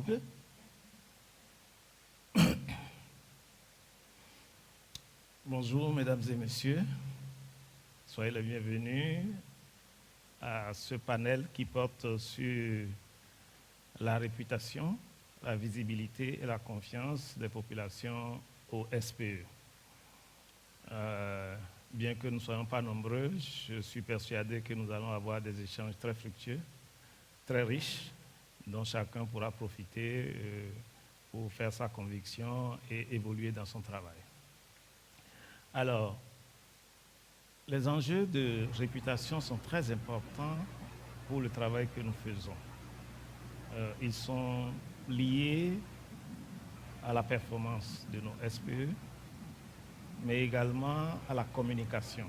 On peut? Bonjour, mesdames et messieurs. Soyez les bienvenus à ce panel qui porte sur la réputation, la visibilité et la confiance des populations au SPE. Bien que nous ne soyons pas nombreux, je suis persuadé que nous allons avoir des échanges très fructueux, très riches, dont chacun pourra profiter pour faire sa conviction et évoluer dans son travail. Alors, les enjeux de réputation sont très importants pour le travail que nous faisons. Ils sont liés à la performance de nos SPE, mais également à la communication.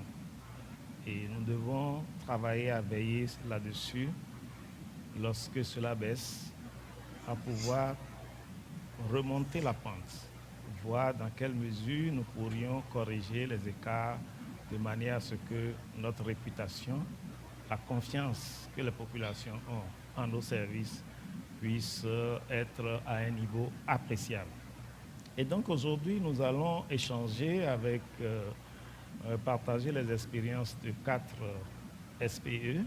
Et nous devons travailler à veiller là-dessus lorsque cela baisse, à pouvoir remonter la pente, voir dans quelle mesure nous pourrions corriger les écarts de manière à ce que notre réputation, la confiance que les populations ont en nos services puisse être à un niveau appréciable. Et donc aujourd'hui, nous allons échanger avec, partager les expériences de 4 SPE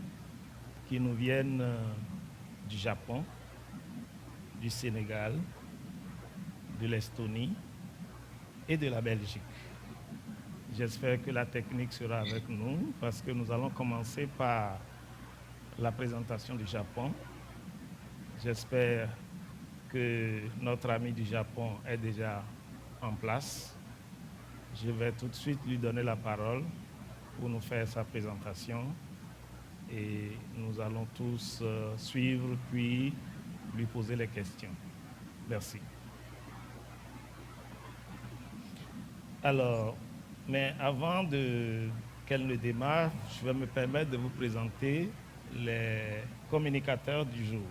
qui nous viennent du Japon, du Sénégal, de l'Estonie et de la Belgique. J'espère que la technique sera avec nous parce que nous allons commencer par la présentation du Japon. J'espère que notre ami du Japon est déjà en place. Je vais tout de suite lui donner la parole pour nous faire sa présentation et nous allons tous suivre puis lui poser les questions. Merci. Alors, mais avant qu'elle ne démarre, je vais me permettre de vous présenter les communicateurs du jour.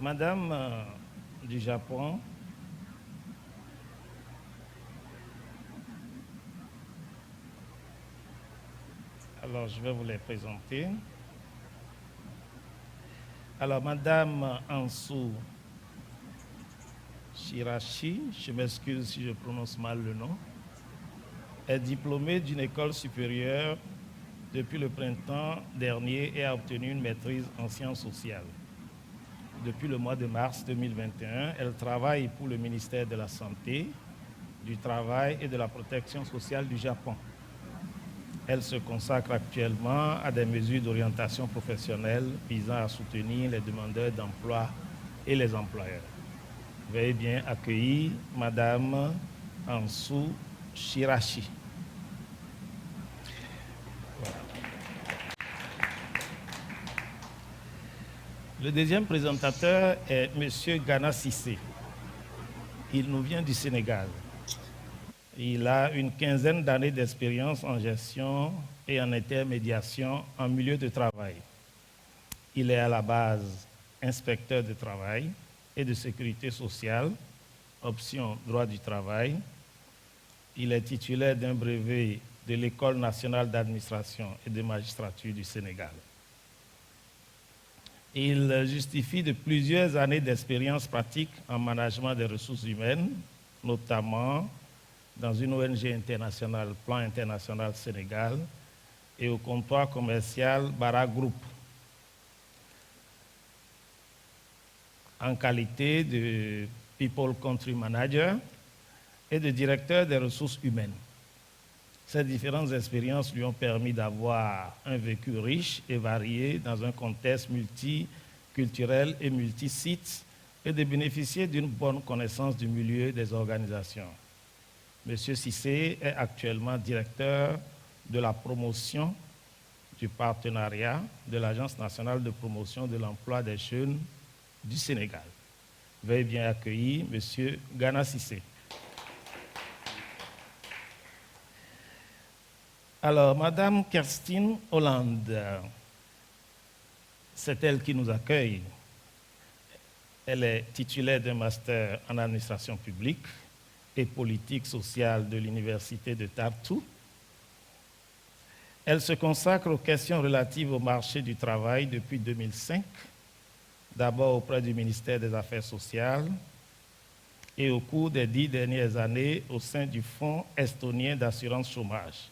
Madame du Japon, alors je vais vous les présenter. Alors, Madame Ansu Shirashi, je m'excuse si je prononce mal le nom, est diplômée d'une école supérieure depuis le printemps dernier et a obtenu une maîtrise en sciences sociales. Depuis le mois de mars 2021, elle travaille pour le ministère de la Santé, du Travail et de la Protection sociale du Japon. Elle se consacre actuellement à des mesures d'orientation professionnelle visant à soutenir les demandeurs d'emploi et les employeurs. Veuillez bien accueillir Madame Ansu Shirashi. Voilà. Le deuxième présentateur est M. Gana Cissé. Il nous vient du Sénégal. Il a une quinzaine d'années d'expérience en gestion et en intermédiation en milieu de travail. Il est à la base inspecteur de travail et de sécurité sociale, option droit du travail. Il est titulaire d'un brevet de l'École nationale d'administration et de magistrature du Sénégal. Il justifie de plusieurs années d'expérience pratique en management des ressources humaines, notamment dans une ONG internationale, Plan International Sénégal, et au comptoir commercial Bara Group, en qualité de People Country Manager et de directeur des ressources humaines. Ces différentes expériences lui ont permis d'avoir un vécu riche et varié dans un contexte multiculturel et multisite et de bénéficier d'une bonne connaissance du milieu des organisations. M. Cissé est actuellement directeur de la promotion du partenariat de l'Agence nationale de promotion de l'emploi des jeunes du Sénégal. Veuillez bien accueillir M. Gana Cissé. Alors, Madame Kerstin Hollande, c'est elle qui nous accueille. Elle est titulaire d'un master en administration publique et politique sociale de l'Université de Tartu. Elle se consacre aux questions relatives au marché du travail depuis 2005 d'abord auprès du ministère des Affaires sociales et au cours des 10 dernières années au sein du Fonds estonien d'assurance chômage,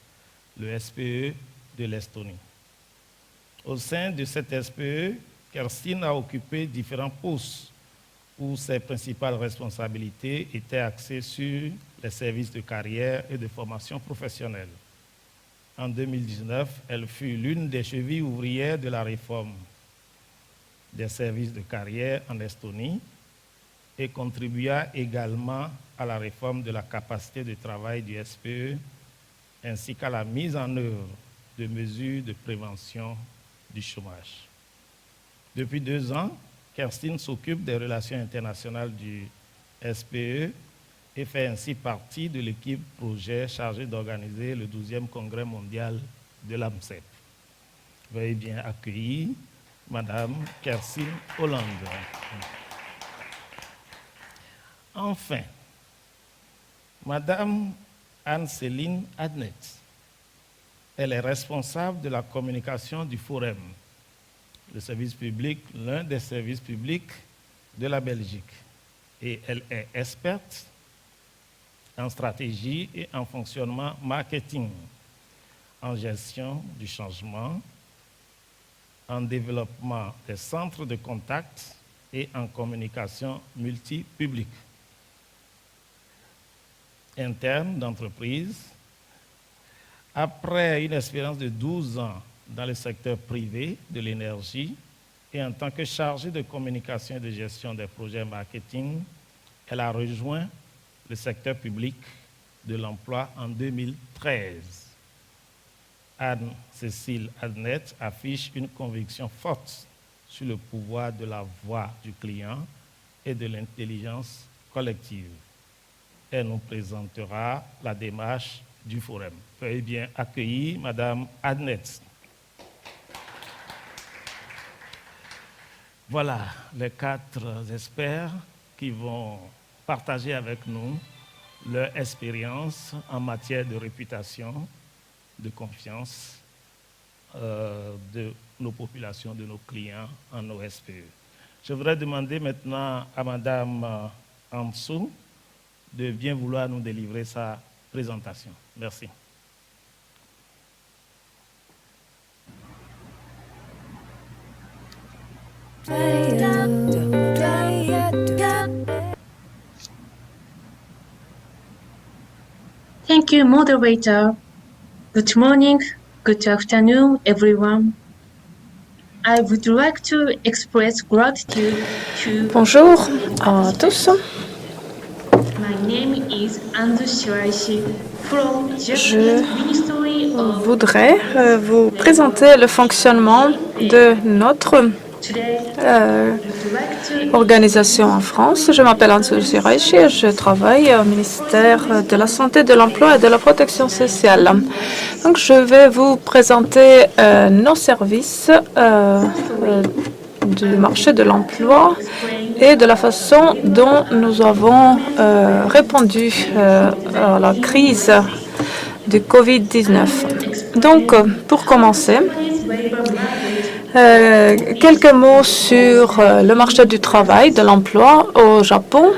le SPE de l'Estonie. Au sein de cet SPE, Kerstin a occupé différents postes où ses principales responsabilités étaient axées sur les services de carrière et de formation professionnelle. En 2019, elle fut l'une des chevilles ouvrières de la réforme des services de carrière en Estonie et contribua également à la réforme de la capacité de travail du SPE ainsi qu'à la mise en œuvre de mesures de prévention du chômage. Depuis 2 ans, Kerstin s'occupe des relations internationales du SPE et fait ainsi partie de l'équipe projet chargée d'organiser le 12e congrès mondial de l'AMCEP. Veuillez bien accueillir Madame Kerstin Holland. Enfin, Madame Anne-Céline Adnet. Elle est responsable de la communication du Forum, le service public, l'un des services publics de la Belgique. Et elle est experte en stratégie et en fonctionnement marketing, en gestion du changement, en développement des centres de contact et en communication multi-publique. Interne d'entreprise, après une expérience de 12 ans dans le secteur privé de l'énergie et en tant que chargée de communication et de gestion des projets marketing, elle a rejoint le secteur public de l'emploi en 2013. Anne-Cécile Adnet affiche une conviction forte sur le pouvoir de la voix du client et de l'intelligence collective. Elle nous présentera la démarche du Forum. Veuillez bien accueillir Madame Adnet. Voilà les 4 experts qui vont partager avec nous leur expérience en matière de réputation, de confiance de nos populations, de nos clients en OSPE. Je voudrais demander maintenant à Madame Ansou de bien vouloir nous délivrer sa présentation. Merci. Thank you, moderator. Good morning, good afternoon, everyone. I would like to express gratitude to... Bonjour à tous. My name is Anzu Shiraishi from Je Japanese Ministry of... voudrais vous présenter le fonctionnement de notre organisation en France. Je m'appelle Anzu Shiraishi et je travaille au ministère de la Santé, de l'Emploi et de la Protection sociale. Donc, je vais vous présenter nos services du marché de l'emploi et de la façon dont nous avons répondu à la crise du Covid-19. Donc, pour commencer, quelques mots sur le marché du travail, de l'emploi au Japon,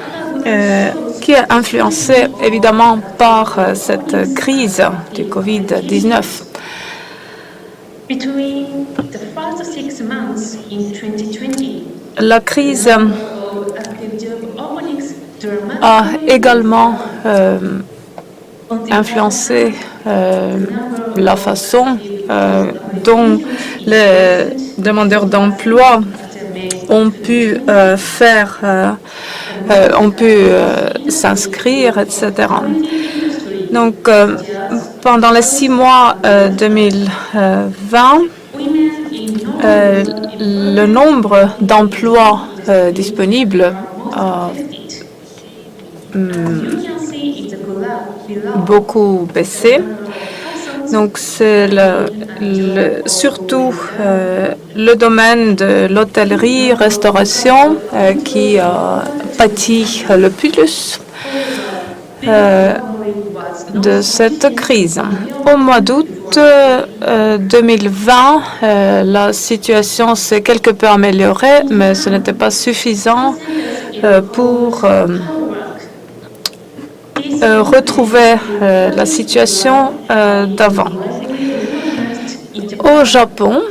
qui est influencé évidemment par cette crise du Covid-19. La crise a également influencé la façon dont les demandeurs d'emploi ont pu s'inscrire, etc. Donc, pendant les 6 mois 2020, le nombre d'emplois disponibles a beaucoup baissé. Donc, c'est surtout le domaine de l'hôtellerie, restauration qui a pâti le plus de cette crise. Au mois d'août, 2020, la situation s'est quelque peu améliorée, mais ce n'était pas suffisant pour retrouver la situation d'avant. Au Japon,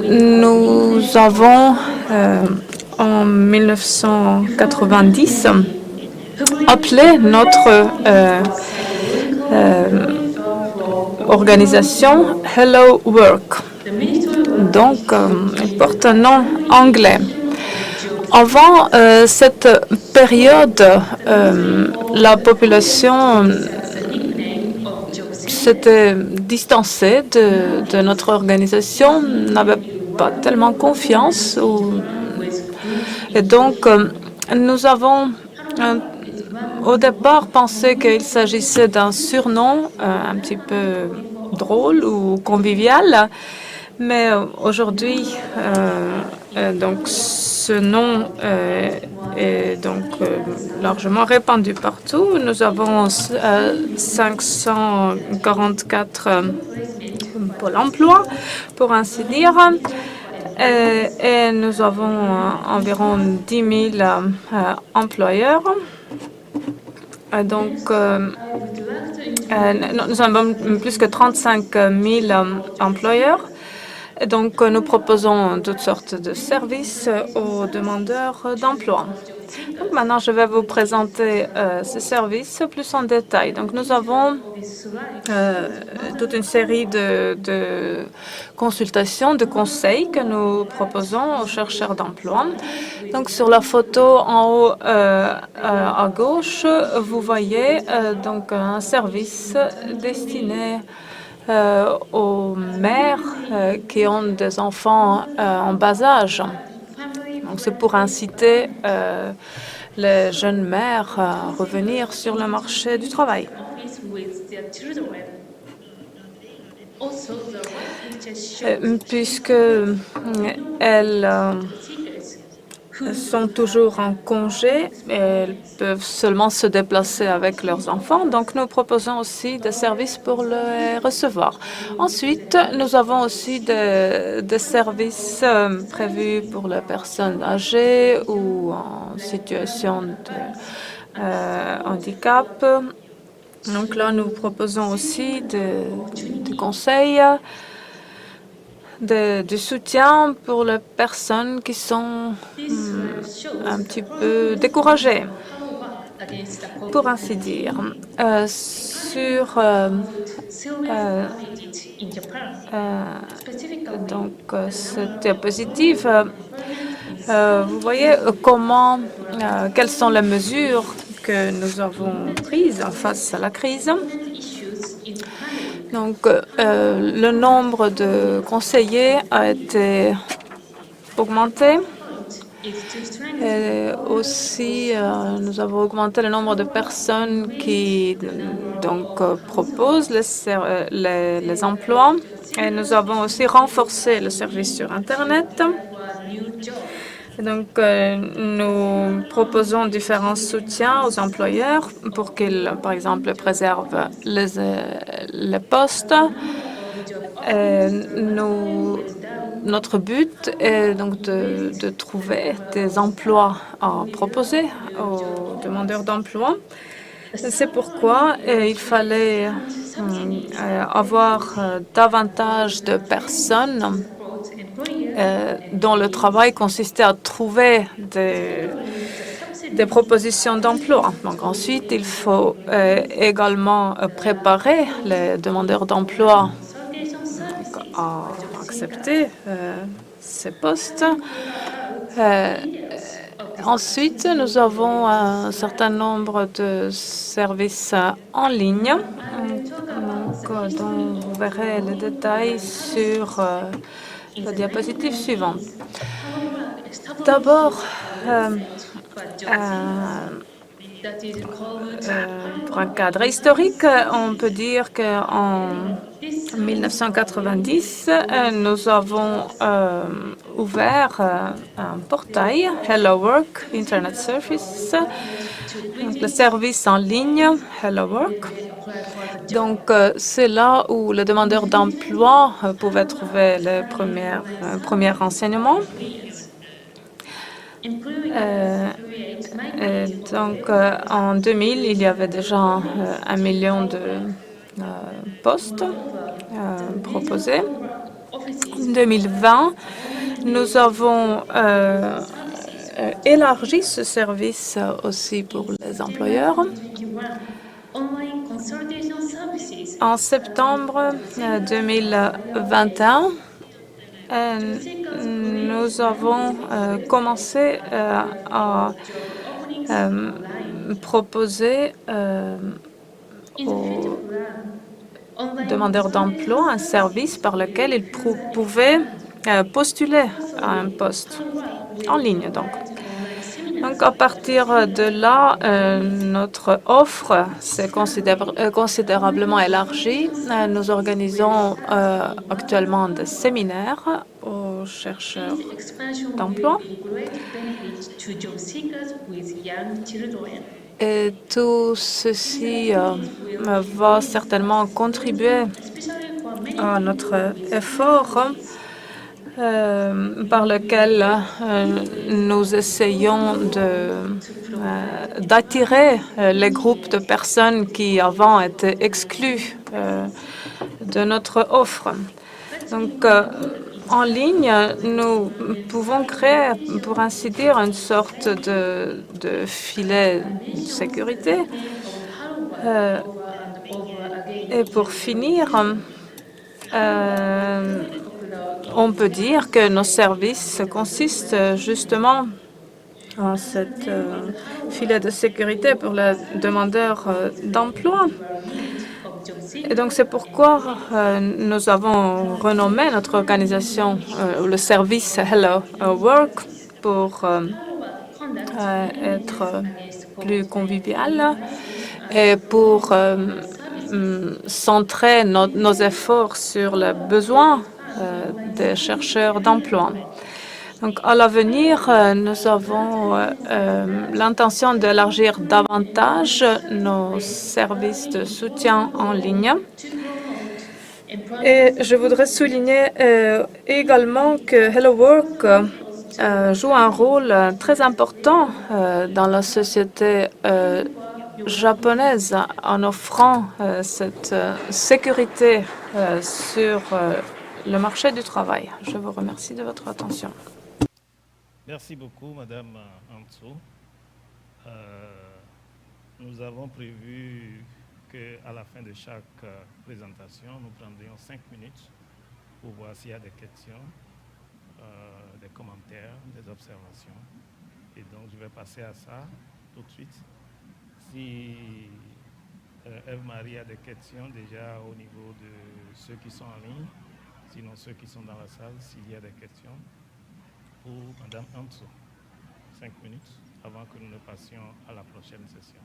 nous avons en 1990 appelé notre organisation Hello Work. Donc, elle porte un nom anglais. Avant cette période, la population s'était distancée de notre organisation, n'avait pas tellement confiance. Et donc, nous avons au départ pensé qu'il s'agissait d'un surnom un petit peu drôle ou convivial, mais aujourd'hui, donc ce nom est donc largement répandu partout. Nous avons 544 pôles emploi, pour ainsi dire, et nous avons environ 10 000 employeurs. Donc, nous avons plus que 35 000 employeurs. Et donc, nous proposons toutes sortes de services aux demandeurs d'emploi. Donc, maintenant, je vais vous présenter ces services plus en détail. Donc, nous avons toute une série de consultations, de conseils que nous proposons aux chercheurs d'emploi. Donc, sur la photo en haut à gauche, vous voyez donc un service destiné aux mères qui ont des enfants en bas âge. Donc, c'est pour inciter les jeunes mères à revenir sur le marché du travail. Puisque elles sont toujours en congé, elles peuvent seulement se déplacer avec leurs enfants. Donc, nous proposons aussi des services pour les recevoir. Ensuite, nous avons aussi des services prévus pour les personnes âgées ou en situation de handicap. Donc là, nous proposons aussi des conseils, du soutien pour les personnes qui sont un petit peu découragées, pour ainsi dire. Donc, cette diapositive, vous voyez quelles sont les mesures que nous avons prises face à la crise. Donc, le nombre de conseillers a été augmenté. Et aussi, nous avons augmenté le nombre de personnes qui proposent les emplois. Et nous avons aussi renforcé le service sur Internet. Donc, nous proposons différents soutiens aux employeurs pour qu'ils, par exemple, préservent les postes. Notre but est donc de trouver des emplois à proposer aux demandeurs d'emploi. C'est pourquoi il fallait avoir davantage de personnes dont le travail consistait à trouver des propositions d'emploi. Donc ensuite, il faut également préparer les demandeurs d'emploi à accepter ces postes. Ensuite, nous avons un certain nombre de services en ligne, dont vous verrez les détails sur la diapositive suivante. D'abord, Pour un cadre historique, on peut dire qu'en 1990, nous avons ouvert un portail, Hello Work Internet Service, donc le service en ligne Hello Work. Donc, c'est là où le demandeur d'emploi pouvait trouver les premiers renseignements. Donc, en 2000, il y avait déjà 1 million de postes proposés. En 2020, nous avons élargi ce service aussi pour les employeurs. En septembre 2021, nous avons commencé à proposer aux demandeurs d'emploi un service par lequel ils pouvaient postuler à un poste en ligne. Donc, à partir de là, notre offre s'est considérablement élargie. Nous organisons actuellement des séminaires aux chercheurs d'emploi. Et tout ceci va certainement contribuer à notre effort par lequel nous essayons d'attirer les groupes de personnes qui avant étaient exclus de notre offre. Donc, en ligne, nous pouvons créer, pour ainsi dire, une sorte de filet de sécurité. Et pour finir, on peut dire que nos services consistent justement en cette filet de sécurité pour les demandeurs d'emploi. Et donc, c'est pourquoi nous avons renommé notre organisation le service Hello Work pour être plus convivial et pour centrer nos efforts sur les besoins des chercheurs d'emploi. Donc, à l'avenir, nous avons l'intention d'élargir davantage nos services de soutien en ligne. Et je voudrais souligner également que Hello Work joue un rôle très important dans la société japonaise en offrant cette sécurité sur le marché du travail. Je vous remercie de votre attention. Merci beaucoup, Madame Antso. Nous avons prévu qu'à la fin de chaque présentation, nous prendrions 5 minutes pour voir s'il y a des questions, des commentaires, des observations. Et donc, je vais passer à ça tout de suite. Si Eve-Marie a des questions déjà au niveau de ceux qui sont en ligne, sinon ceux qui sont dans la salle, s'il y a des questions. Pour Madame Antso, 5 minutes avant que nous ne passions à la prochaine session.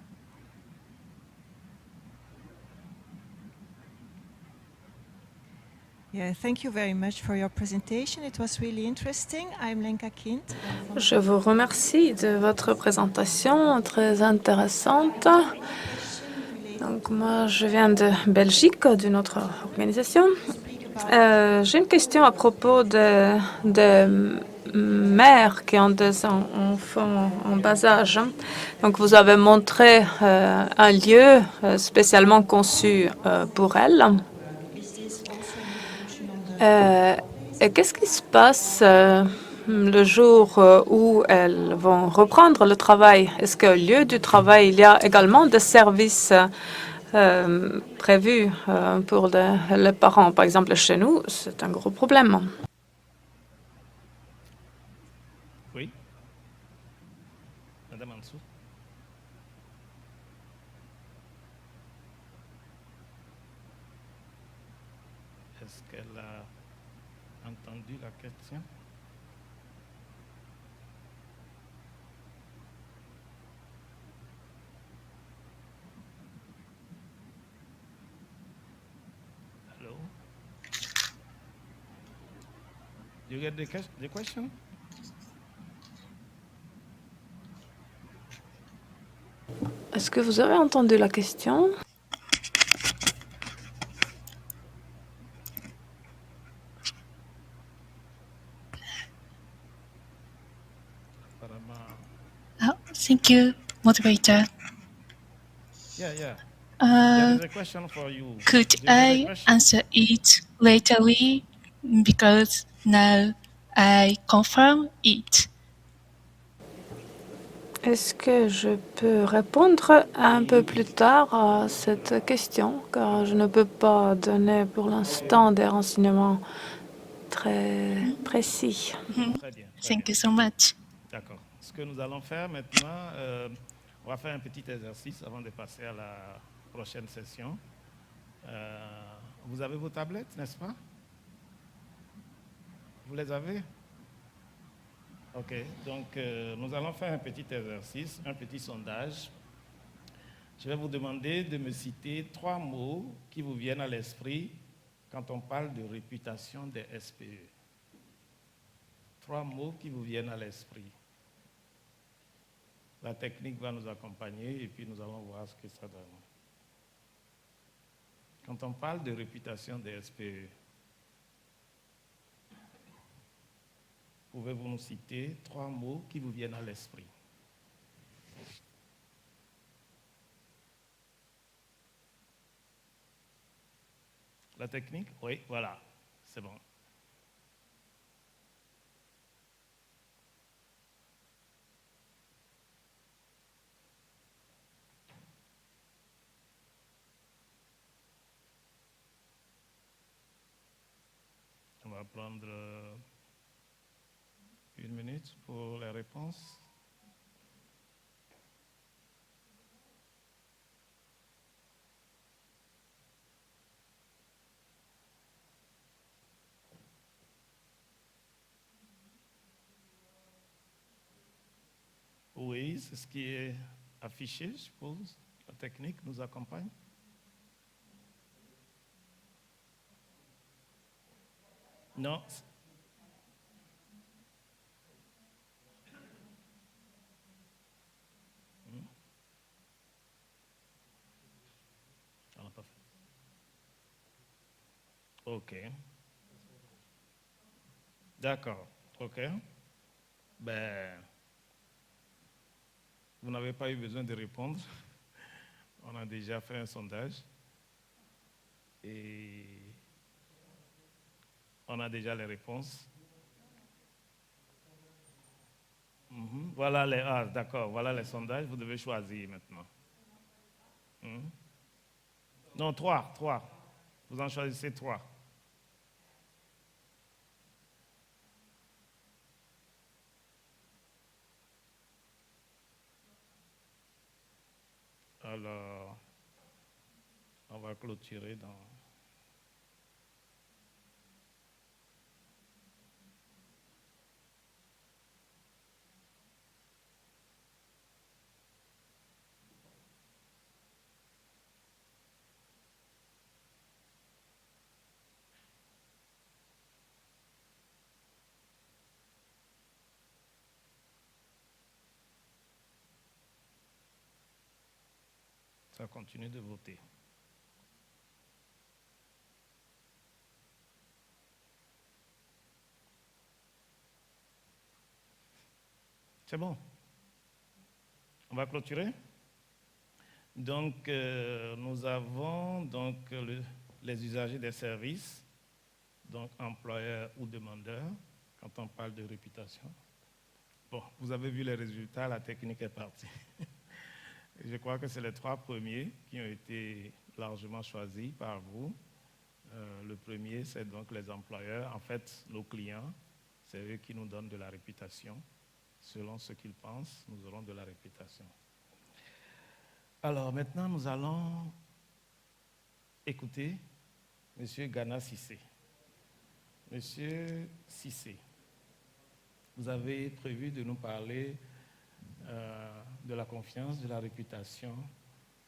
Yeah, thank you very much for your presentation. It was really interesting. I'm Lenka Kind. Je vous remercie de votre présentation très intéressante. Donc, moi, je viens de Belgique, d'une autre organisation. J'ai une question à propos des mères qui ont des enfants en bas âge. Donc, vous avez montré un lieu spécialement conçu pour elles. Et qu'est-ce qui se passe le jour où elles vont reprendre le travail? Est-ce qu'au lieu du travail, il y a également des services prévus pour les parents? Par exemple, chez nous, c'est un gros problème. Oui. Madame Ansou. Est-ce qu'elle a entendu la question? You get the question? Est-ce que vous avez entendu la question? Apparemment. Thank you, moderator. Yeah. Uh, There is a question for you. could Do you have a I question? answer it laterly? Because now I confirm it. Est-ce que je peux répondre un peu plus tard à cette question, car je ne peux pas donner pour l'instant des renseignements très précis. Très bien. Thank you so much. D'accord. Ce que nous allons faire maintenant, on va faire un petit exercice avant de passer à la prochaine session. Vous avez vos tablettes, n'est-ce pas? Vous les avez? Ok. Donc, nous allons faire un petit exercice, un petit sondage. Je vais vous demander de me citer 3 mots qui vous viennent à l'esprit quand on parle de réputation des SPE. 3 mots qui vous viennent à l'esprit. La technique va nous accompagner et puis nous allons voir ce que ça donne. Quand on parle de réputation des SPE, pouvez-vous nous citer 3 mots qui vous viennent à l'esprit? La technique? Oui, voilà, c'est bon. On va prendre 1 minute pour les réponses. Oui, c'est ce qui est affiché, je suppose. La technique nous accompagne. Non. On n'a pas fait. OK. D'accord. OK. Ben, vous n'avez pas eu besoin de répondre. On a déjà fait un sondage. Et on a déjà les réponses. Voilà les d'accord. Voilà les sondages. Vous devez choisir maintenant. Non, 3. Vous en choisissez 3. Alors, on va clôturer dans... Ça continue de voter. C'est bon. On va clôturer. Donc, nous avons donc, les usagers des services, donc employeurs ou demandeurs, quand on parle de réputation. Bon, vous avez vu les résultats, la technique est partie. Je crois que c'est les 3 premiers qui ont été largement choisis par vous. Le premier, c'est donc les employeurs. En fait, nos clients, c'est eux qui nous donnent de la réputation. Selon ce qu'ils pensent, nous aurons de la réputation. Alors maintenant, nous allons écouter M. Gana Cissé. Monsieur Cissé, vous avez prévu de nous parler de la confiance, de la réputation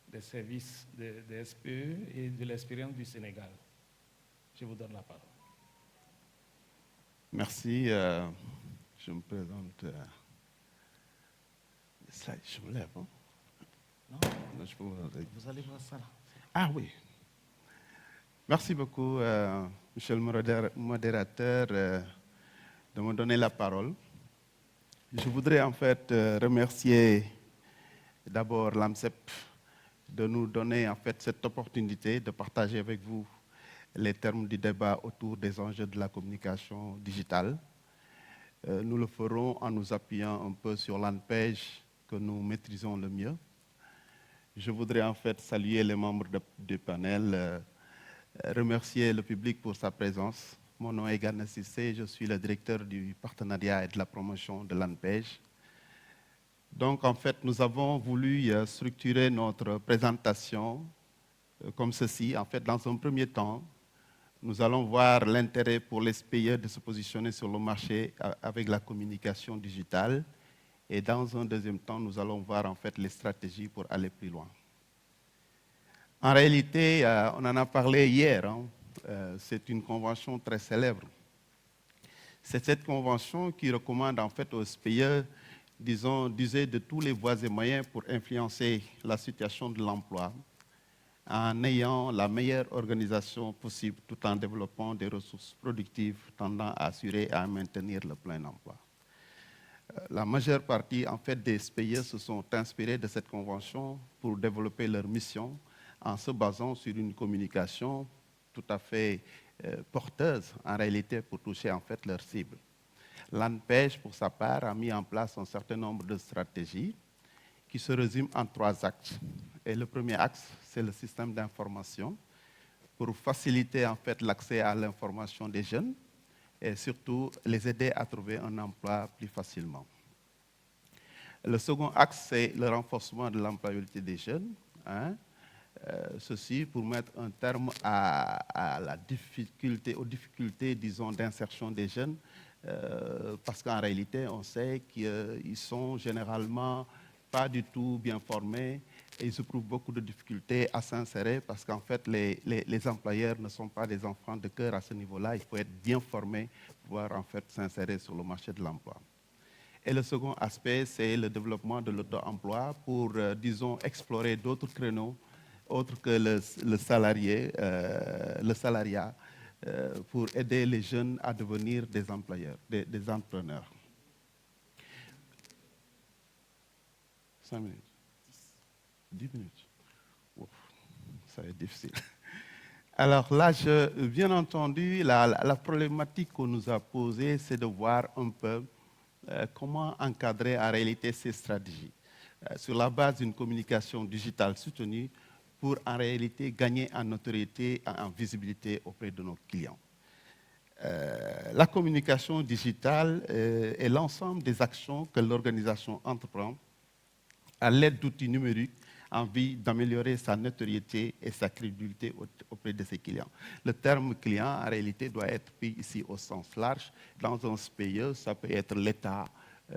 des services des SPE et de l'expérience du Sénégal. Je vous donne la parole. Merci. Je me présente. Je me lève. Hein? Non, je peux vous allez voir ça là. Ah oui. Merci beaucoup, monsieur le modérateur, de me donner la parole. Je voudrais en fait remercier d'abord l'AMCEP de nous donner en fait cette opportunité de partager avec vous les termes du débat autour des enjeux de la communication digitale. Nous le ferons en nous appuyant un peu sur l'ANPEJ que nous maîtrisons le mieux. Je voudrais en fait saluer les membres du panel, remercier le public pour sa présence. Mon nom est Gana Sissé, je suis le directeur du partenariat et de la promotion de l'ANPEJ. Donc en fait, nous avons voulu structurer notre présentation comme ceci. En fait, dans un premier temps, nous allons voir l'intérêt pour les SPIE de se positionner sur le marché avec la communication digitale. Et dans un deuxième temps, nous allons voir en fait les stratégies pour aller plus loin. En réalité, on en a parlé hier, hein, c'est une convention très célèbre. C'est cette convention qui recommande en fait aux SPIE, disons, d'user de tous les voies et moyens pour influencer la situation de l'emploi, en ayant la meilleure organisation possible tout en développant des ressources productives tendant à assurer et à maintenir le plein emploi. La majeure partie en fait, des SPIE se sont inspirés de cette convention pour développer leur mission en se basant sur une communication tout à fait porteuse en réalité pour toucher en fait leur cible. L'ANPEJ, pour sa part, a mis en place un certain nombre de stratégies qui se résument en 3 axes. Et le premier axe, c'est le système d'information pour faciliter en fait l'accès à l'information des jeunes et surtout les aider à trouver un emploi plus facilement. Le second axe, c'est le renforcement de l'employabilité des jeunes. Hein? Ceci pour mettre un terme aux difficultés, disons, d'insertion des jeunes, parce qu'en réalité, on sait qu'ils sont généralement pas du tout bien formés et ils éprouvent beaucoup de difficultés à s'insérer parce qu'en fait, les employeurs ne sont pas des enfants de cœur à ce niveau-là. Il faut être bien formé pour pouvoir en fait s'insérer sur le marché de l'emploi. Et le second aspect, c'est le développement de l'auto-emploi pour, disons, explorer d'autres créneaux autres que le salariat, pour aider les jeunes à devenir des employeurs, des entrepreneurs. 5 minutes. 10 minutes. Ouf, ça va être difficile. Alors là, bien entendu, la problématique qu'on nous a posée, c'est de voir un peu comment encadrer en réalité ces stratégies sur la base d'une communication digitale soutenue pour en réalité gagner en notoriété et en visibilité auprès de nos clients. La communication digitale est l'ensemble des actions que l'organisation entreprend à l'aide d'outils numériques en vue d'améliorer sa notoriété et sa crédibilité auprès de ses clients. Le terme client, en réalité, doit être pris ici au sens large. Dans un SPIE, ça peut être l'État,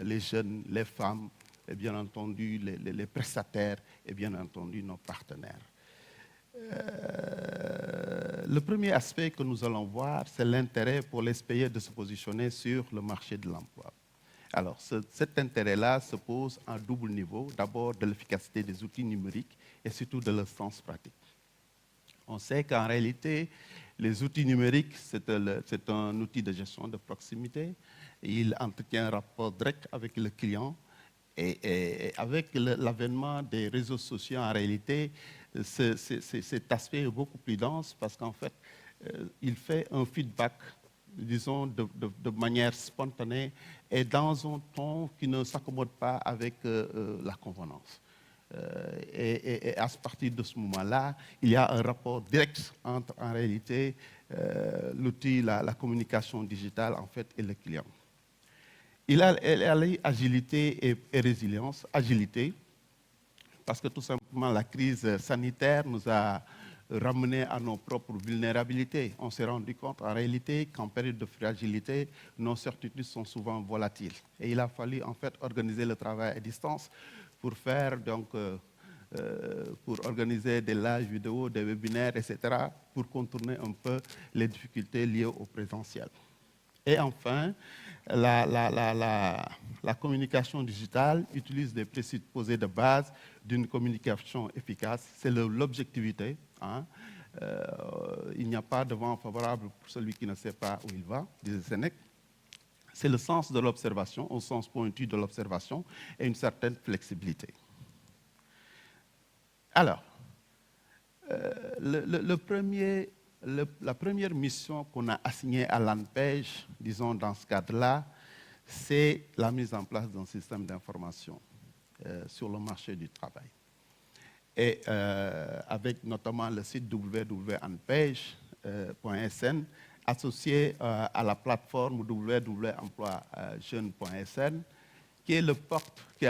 les jeunes, les femmes, et bien entendu les prestataires et bien entendu nos partenaires. Le premier aspect que nous allons voir, c'est l'intérêt pour les SPIE de se positionner sur le marché de l'emploi. Alors, cet intérêt-là se pose à double niveau. D'abord, de l'efficacité des outils numériques et surtout de leur sens pratique. On sait qu'en réalité, les outils numériques, c'est un outil de gestion de proximité. Il entretient un rapport direct avec le client. Et avec l'avènement des réseaux sociaux, en réalité, cet aspect est beaucoup plus dense parce qu'en fait, il fait un feedback, disons, de manière spontanée et dans un ton qui ne s'accommode pas avec la convenance. Et à partir de ce moment-là, il y a un rapport direct entre, en réalité, l'outil, la communication digitale, en fait, et le client. Il a agilité et résilience. Agilité, parce que tout simplement, la crise sanitaire nous a ramené à nos propres vulnérabilités. On s'est rendu compte en réalité qu'en période de fragilité, nos certitudes sont souvent volatiles. Et il a fallu en fait organiser le travail à distance pour faire donc pour organiser des lives vidéo, des webinaires, etc., pour contourner un peu les difficultés liées au présentiel. Et enfin, la communication digitale utilise des présupposés de base d'une communication efficace. C'est l'objectivité. Hein. Il n'y a pas de vent favorable pour celui qui ne sait pas où il va, disait Sénèque. C'est le sens de l'observation, au sens pointu de l'observation, et une certaine flexibilité. Alors, la première mission qu'on a assignée à l'ANPEJ, disons dans ce cadre-là, c'est la mise en place d'un système d'information sur le marché du travail. Et avec notamment le site www.anpej.sn, associé à la plateforme www.emploijeune.sn, qui est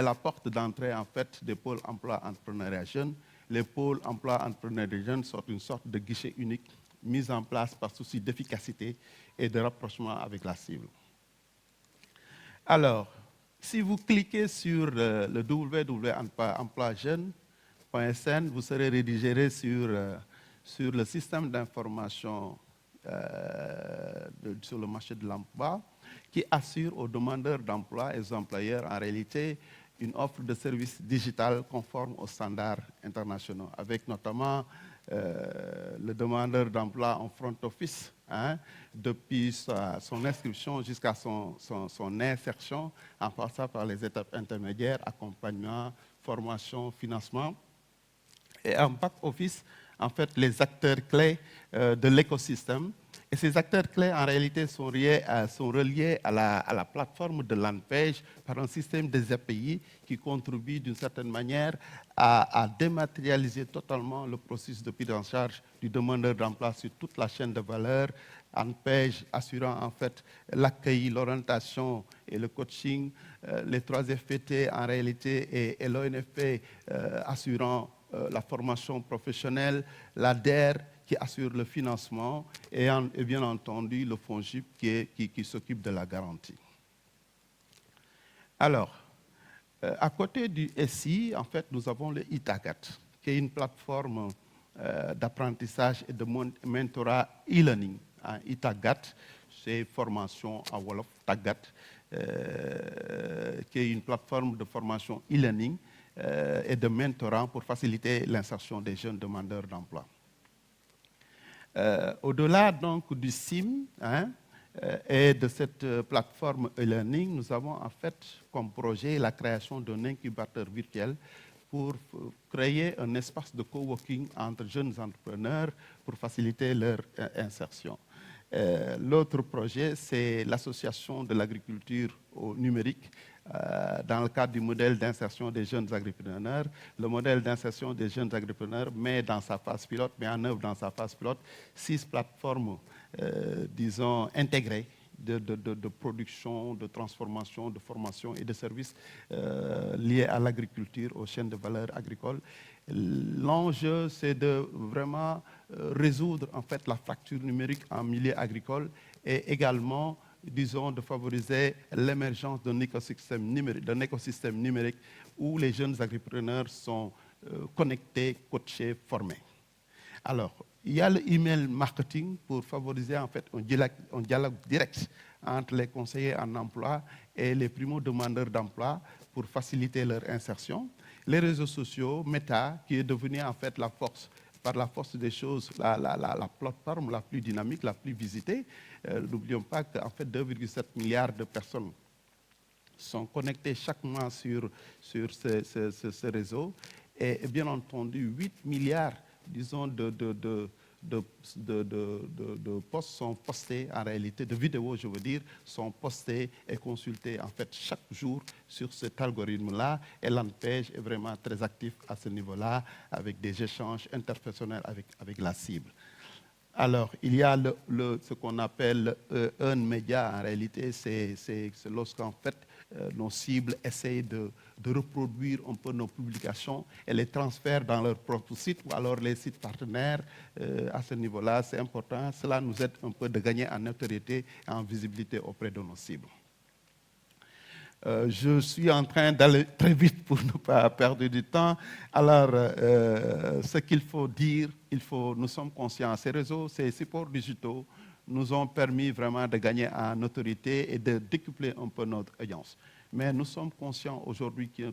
la porte d'entrée en fait des pôles emploi entrepreneuriat jeunes. Les pôles emploi entrepreneuriat jeunes sont une sorte de guichet unique mis en place par souci d'efficacité et de rapprochement avec la cible. Alors, si vous cliquez sur le www.emploijeune.sn, vous serez redirigé sur le système d'information sur le marché de l'emploi qui assure aux demandeurs d'emploi et aux employeurs en réalité une offre de services digital conforme aux standards internationaux, avec notamment le demandeur d'emploi en front office, hein, depuis son inscription jusqu'à son insertion, en passant par les étapes intermédiaires, accompagnement, formation, financement. Et en back office, en fait, les acteurs clés de l'écosystème. Et ces acteurs clés, en réalité, sont reliés à la plateforme de l'ANPEJ par un système des API qui contribue d'une certaine manière à dématérialiser totalement le processus de prise en charge du demandeur d'emploi sur toute la chaîne de valeur. ANPEJ assurant en fait l'accueil, l'orientation et le coaching. Les 3 FPT, en réalité, et l'ONFP assurant la formation professionnelle, l'ADER qui assure le financement et bien entendu le FONGIP qui s'occupe de la garantie. Alors, à côté du SI, en fait, nous avons le Itagat, qui est une plateforme d'apprentissage et de mentorat e-learning. Itagat, c'est formation en Wolof, Tagat, qui est une plateforme de formation e-learning et de mentorat pour faciliter l'insertion des jeunes demandeurs d'emploi. Au-delà donc du SIM et de cette plateforme e-learning, nous avons en fait comme projet la création d'un incubateur virtuel pour créer un espace de coworking entre jeunes entrepreneurs pour faciliter leur insertion. L'autre projet, c'est l'association de l'agriculture au numérique dans le cadre du modèle d'insertion des jeunes agripreneurs. Le modèle d'insertion des jeunes agripreneurs met en œuvre dans sa phase pilote 6 plateformes, disons, intégrées de production, de transformation, de formation et de services liés à l'agriculture, aux chaînes de valeur agricole. L'enjeu, c'est de vraiment résoudre en fait la fracture numérique en milieu agricole et également, disons, de favoriser l'émergence d'un écosystème numérique où les jeunes agripreneurs sont connectés, coachés, formés. Alors, il y a le email marketing pour favoriser en fait un dialogue direct entre les conseillers en emploi et les primo-demandeurs d'emploi pour faciliter leur insertion. Les réseaux sociaux, Meta, qui est devenu en fait par la force des choses, la plateforme la plus dynamique, la plus visitée. N'oublions pas qu'en fait 2,7 milliards de personnes sont connectées chaque mois sur ce réseau. Et bien entendu, 8 milliards, disons, de posts sont postés, en réalité, de vidéos, je veux dire, sont postés et consultés, en fait, chaque jour sur cet algorithme-là. Et l'ANPEJ est vraiment très actif à ce niveau-là, avec des échanges interpersonnels avec la cible. Alors, il y a ce qu'on appelle un média, en réalité, c'est lorsqu'en fait, nos cibles essayent de reproduire un peu nos publications et les transfèrent dans leur propre site ou alors les sites partenaires. À ce niveau-là, c'est important. Cela nous aide un peu de gagner en notoriété et en visibilité auprès de nos cibles. Je suis en train d'aller très vite pour ne pas perdre du temps. Alors, ce qu'il faut dire, nous sommes conscients, ces réseaux, ces supports digitaux nous ont permis vraiment de gagner en notoriété et de décupler un peu notre audience. Mais nous sommes conscients aujourd'hui qu'il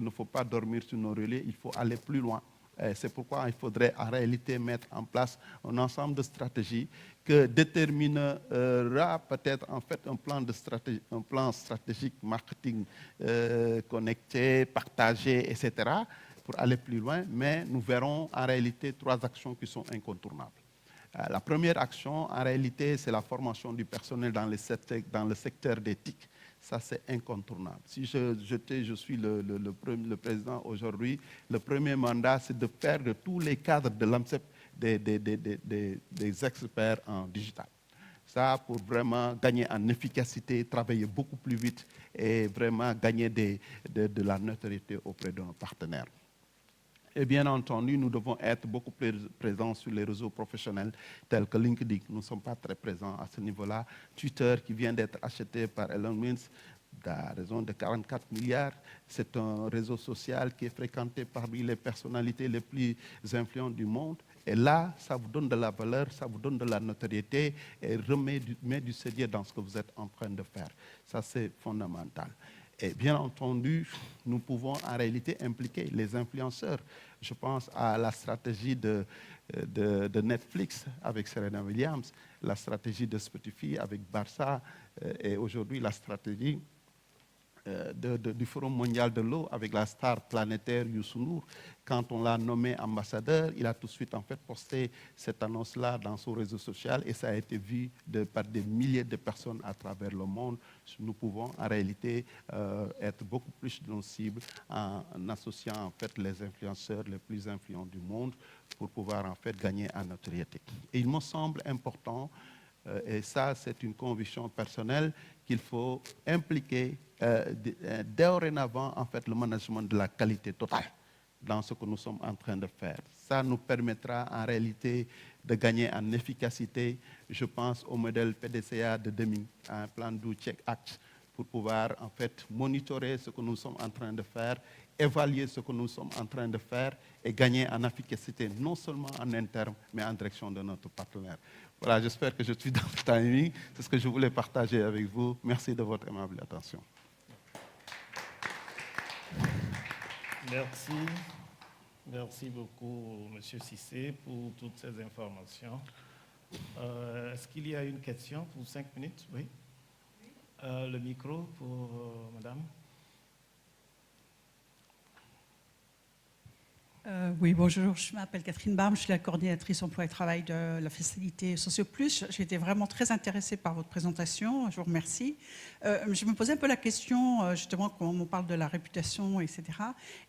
ne faut pas dormir sur nos relais, il faut aller plus loin. C'est pourquoi il faudrait en réalité mettre en place un ensemble de stratégies que déterminera peut-être en fait un plan stratégique marketing connecté, partagé, etc. pour aller plus loin, mais nous verrons en réalité 3 actions qui sont incontournables. La première action, en réalité, c'est la formation du personnel dans le secteur des TIC. Ça, c'est incontournable. Si je suis le président aujourd'hui, le premier mandat, c'est de faire de tous les cadres de l'AMCEP des experts en digital. Ça, pour vraiment gagner en efficacité, travailler beaucoup plus vite et vraiment gagner de la notoriété auprès de nos partenaires. Et bien entendu, nous devons être beaucoup plus présents sur les réseaux professionnels tels que LinkedIn. Nous ne sommes pas très présents à ce niveau-là. Twitter, qui vient d'être acheté par Elon Musk, à raison de 44 milliards, c'est un réseau social qui est fréquenté parmi les personnalités les plus influentes du monde. Et là, ça vous donne de la valeur, ça vous donne de la notoriété et met du sérieux dans ce que vous êtes en train de faire. Ça, c'est fondamental. Et bien entendu, nous pouvons en réalité impliquer les influenceurs. Je pense à la stratégie de Netflix avec Serena Williams, la stratégie de Spotify avec Barça et aujourd'hui la stratégie du Forum mondial de l'eau avec la star planétaire Youssou N'Dour. Quand on l'a nommé ambassadeur, il a tout de suite en fait posté cette annonce-là dans son réseau social et ça a été vu par des milliers de personnes à travers le monde. Nous pouvons en réalité être beaucoup plus dans nos cibles en associant en fait les influenceurs les plus influents du monde pour pouvoir en fait gagner en notoriété. Et il me semble important, et ça c'est une conviction personnelle, qu'il faut impliquer dorénavant en fait le management de la qualité totale dans ce que nous sommes en train de faire. Ça nous permettra en réalité de gagner en efficacité. Je pense au modèle PDCA de Deming, un plan do check act, pour pouvoir en fait monitorer ce que nous sommes en train de faire, évaluer ce que nous sommes en train de faire et gagner en efficacité, non seulement en interne, mais en direction de notre partenaire. Voilà, j'espère que je suis dans le timing. C'est ce que je voulais partager avec vous. Merci de votre aimable attention. Merci. Merci beaucoup, M. Cissé, pour toutes ces informations. Est-ce qu'il y a une question pour 5 minutes? Oui. Le micro pour madame. Oui, bonjour, je m'appelle Catherine Barbe, je suis la coordinatrice emploi et travail de la facilité SocioPlus. J'ai été vraiment très intéressée par votre présentation, je vous remercie. Je me posais un peu la question, justement, quand on parle de la réputation, etc.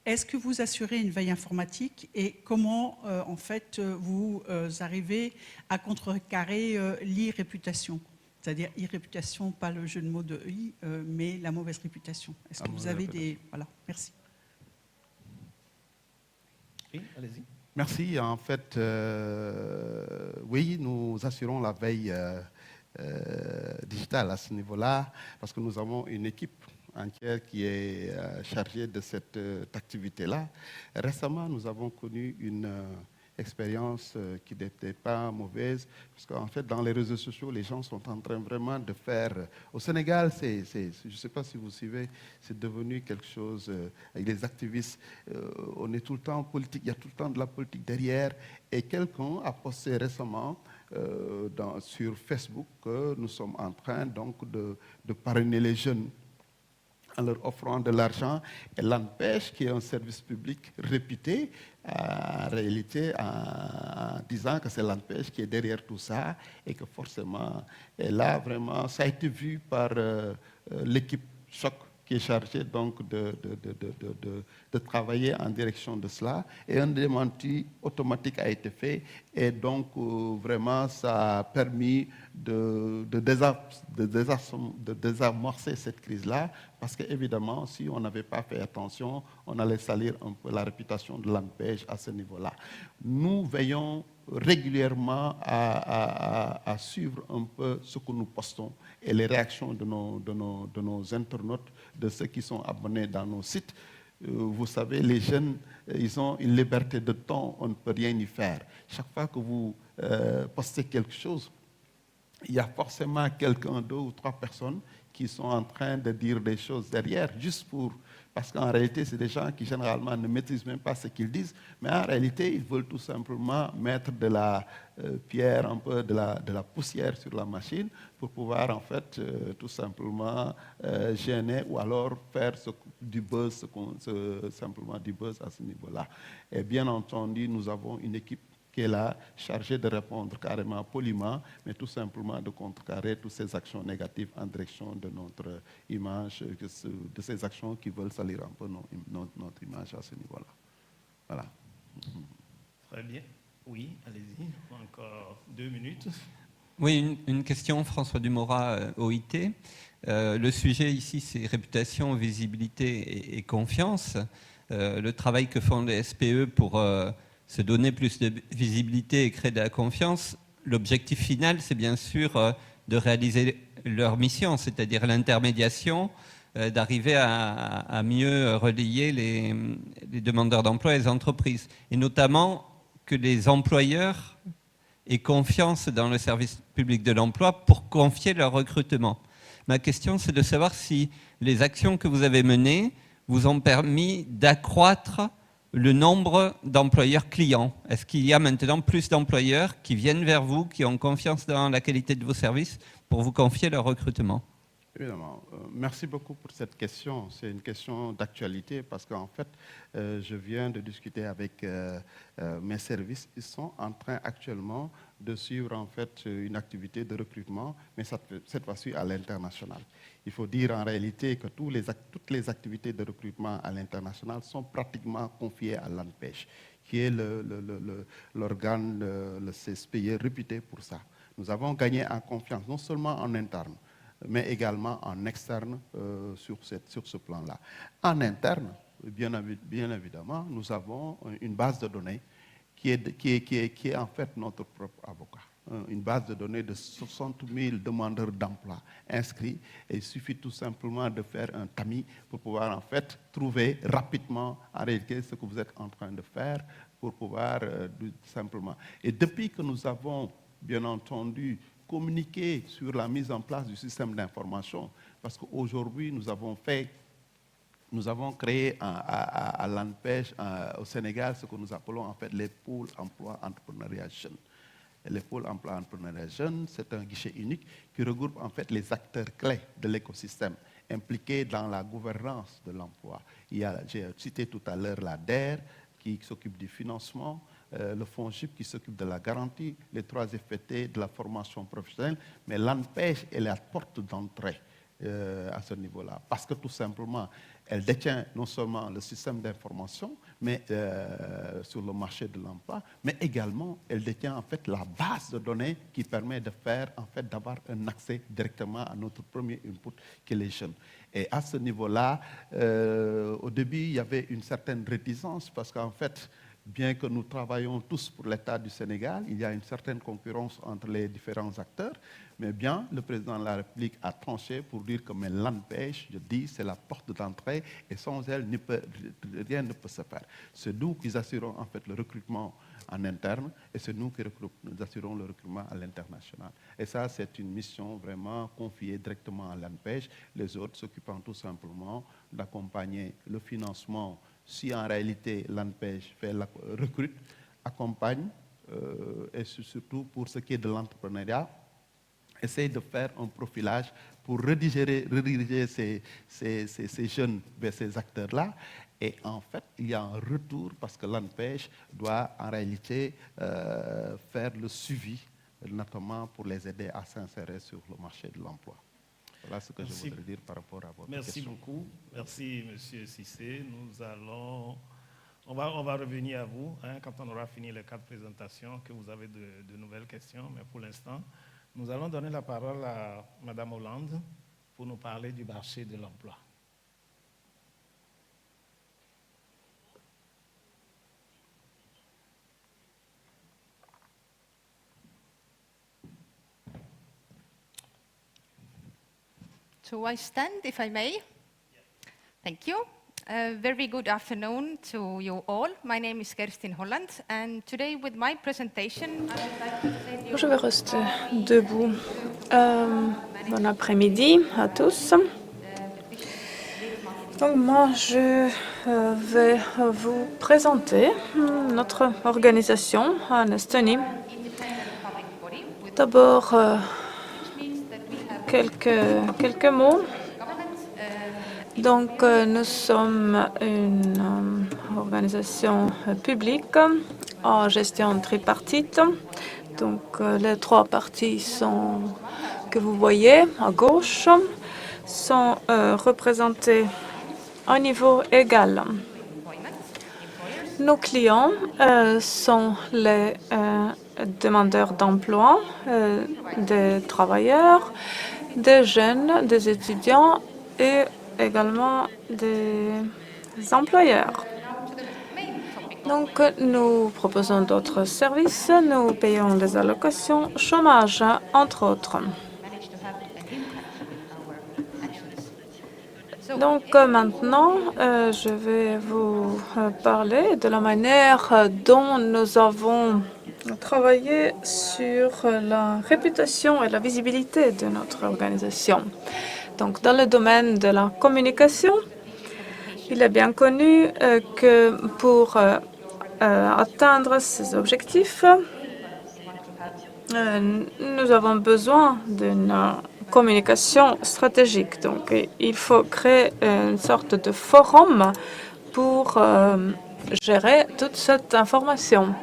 Est-ce que vous assurez une veille informatique et comment, en fait, vous arrivez à contrecarrer l'irréputation? C'est-à-dire irréputation, pas le jeu de mots de I, mais la mauvaise réputation. Est-ce que vous avez des... Voilà, merci. Oui, allez-y. Merci. En fait, oui, nous assurons la veille digitale à ce niveau-là parce que nous avons une équipe entière qui est chargée de cette activité-là. Récemment, nous avons connu une expérience qui n'était pas mauvaise, parce qu'en fait, dans les réseaux sociaux, les gens sont en train vraiment de faire... Au Sénégal, je ne sais pas si vous suivez, c'est devenu quelque chose, avec les activistes, on est tout le temps politique, il y a tout le temps de la politique derrière, et quelqu'un a posté récemment sur Facebook que nous sommes en train donc de parrainer les jeunes en leur offrant de l'argent, et l'ANPEJ, qui est un service public réputé, en réalité, en disant que c'est l'ANPEJ qui est derrière tout ça, et que forcément, et là, vraiment, ça a été vu par l'équipe Choc, qui est chargée donc de travailler en direction de cela, et un démenti automatique a été fait, et donc vraiment, ça a permis de désamorcer cette crise-là, parce qu'évidemment, si on n'avait pas fait attention, on allait salir un peu la réputation de l'ANPEJ à ce niveau-là. Nous veillons régulièrement à suivre un peu ce que nous postons et les réactions de nos internautes, de ceux qui sont abonnés dans nos sites. Vous savez, les jeunes, ils ont une liberté de ton, on ne peut rien y faire. Chaque fois que vous postez quelque chose, il y a forcément quelqu'un, 2 ou 3 personnes qui sont en train de dire des choses derrière, juste pour... Parce qu'en réalité, c'est des gens qui généralement ne maîtrisent même pas ce qu'ils disent, mais en réalité, ils veulent tout simplement mettre de la pierre, un peu de la poussière sur la machine pour pouvoir en fait tout simplement gêner ou alors faire du buzz, simplement du buzz à ce niveau-là. Et bien entendu, nous avons une équipe qui est là, chargée de répondre carrément poliment, mais tout simplement de contrecarrer toutes ces actions négatives en direction de notre image, de ces actions qui veulent salir un peu notre image à ce niveau-là. Voilà. Très bien. Oui, allez-y. Encore 2 minutes. Oui, une question, François Dumora, OIT. Le sujet ici, c'est réputation, visibilité et confiance. Le travail que font les SPE pour se donner plus de visibilité et créer de la confiance, l'objectif final, c'est bien sûr de réaliser leur mission, c'est-à-dire l'intermédiation, d'arriver à mieux relayer les demandeurs d'emploi et les entreprises. Et notamment que les employeurs aient confiance dans le service public de l'emploi pour confier leur recrutement. Ma question, c'est de savoir si les actions que vous avez menées vous ont permis d'accroître le nombre d'employeurs clients. Est-ce qu'il y a maintenant plus d'employeurs qui viennent vers vous, qui ont confiance dans la qualité de vos services pour vous confier leur recrutement? Évidemment. Merci beaucoup pour cette question. C'est une question d'actualité parce qu'en fait, je viens de discuter avec mes services. Ils sont en train actuellement de suivre en fait une activité de recrutement, mais cette fois-ci à l'international. Il faut dire en réalité que toutes les activités de recrutement à l'international sont pratiquement confiées à l'ANPEJ, qui est l'organe, le CSPI réputé pour ça. Nous avons gagné en confiance, non seulement en interne, mais également en externe sur ce plan-là. En interne, bien évidemment, nous avons une base de données qui est en fait notre propre avocat. Une base de données de 60 000 demandeurs d'emploi inscrits. Et il suffit tout simplement de faire un tamis pour pouvoir en fait trouver rapidement en réalité ce que vous êtes en train de faire pour pouvoir simplement. Et depuis que nous avons bien entendu communiqué sur la mise en place du système d'information, parce qu'aujourd'hui nous avons créé à l'ANPEJ au Sénégal ce que nous appelons en fait les pôles emploi entrepreneuriat jeune. Les pôles emploi entrepreneuriat jeune, c'est un guichet unique qui regroupe en fait les acteurs clés de l'écosystème impliqués dans la gouvernance de l'emploi. J'ai cité tout à l'heure la DER qui s'occupe du financement, le FONGIP qui s'occupe de la garantie, les 3 FPT de la formation professionnelle, mais l'ANPEJ est la porte d'entrée à ce niveau-là, parce que tout simplement, elle détient non seulement le système d'information mais sur le marché de l'emploi, mais également elle détient en fait la base de données qui permet de faire en fait d'avoir un accès directement à notre premier input qui est les jeunes. Et à ce niveau-là, au début, il y avait une certaine réticence parce qu'en fait, bien que nous travaillons tous pour l'État du Sénégal, il y a une certaine concurrence entre les différents acteurs, mais bien, le président de la République a tranché pour dire que l'ANPEJ, je dis, c'est la porte d'entrée et sans elle, rien ne peut se faire. C'est nous qui assurons en fait le recrutement en interne et c'est nous qui assurons le recrutement à l'international. Et ça, c'est une mission vraiment confiée directement à l'ANPEJ, les autres s'occupant tout simplement d'accompagner le financement. Si en réalité l'ANPEJ recrute, accompagne, et surtout pour ce qui est de l'entrepreneuriat, essaye de faire un profilage pour rediriger ces jeunes vers ces acteurs-là. Et en fait, il y a un retour parce que l'ANPEJ doit en réalité faire le suivi, notamment pour les aider à s'insérer sur le marché de l'emploi. Voilà ce que je voudrais dire par rapport à votre question. Merci beaucoup. Merci, M. Cissé. On va revenir à vous quand on aura fini les 4 présentations, que vous avez de nouvelles questions. Mais pour l'instant, nous allons donner la parole à Mme Hollande pour nous parler du marché de l'emploi. So I stand, if I may. Thank you. Very good afternoon to you all. My name is Kerstin Holland, and today with my presentation, I would like to tell you... Je vais rester debout. Bon après-midi à tous. Donc moi, je vais vous présenter notre organisation en Estonie. D'abord, quelques mots. Donc, nous sommes une organisation publique en gestion tripartite. Donc, les trois parties que vous voyez à gauche sont représentées au niveau égal. Nos clients sont les demandeurs d'emploi, des travailleurs, des jeunes, des étudiants et également des employeurs. Donc, nous proposons d'autres services. Nous payons des allocations chômage, entre autres. Donc, maintenant, je vais vous parler de la manière dont nous avons travaillé sur la réputation et la visibilité de notre organisation. Donc, dans le domaine de la communication, il est bien connu que pour atteindre ces objectifs, nous avons besoin d'une communication stratégique. Donc, il faut créer une sorte de forum pour gérer toute cette information.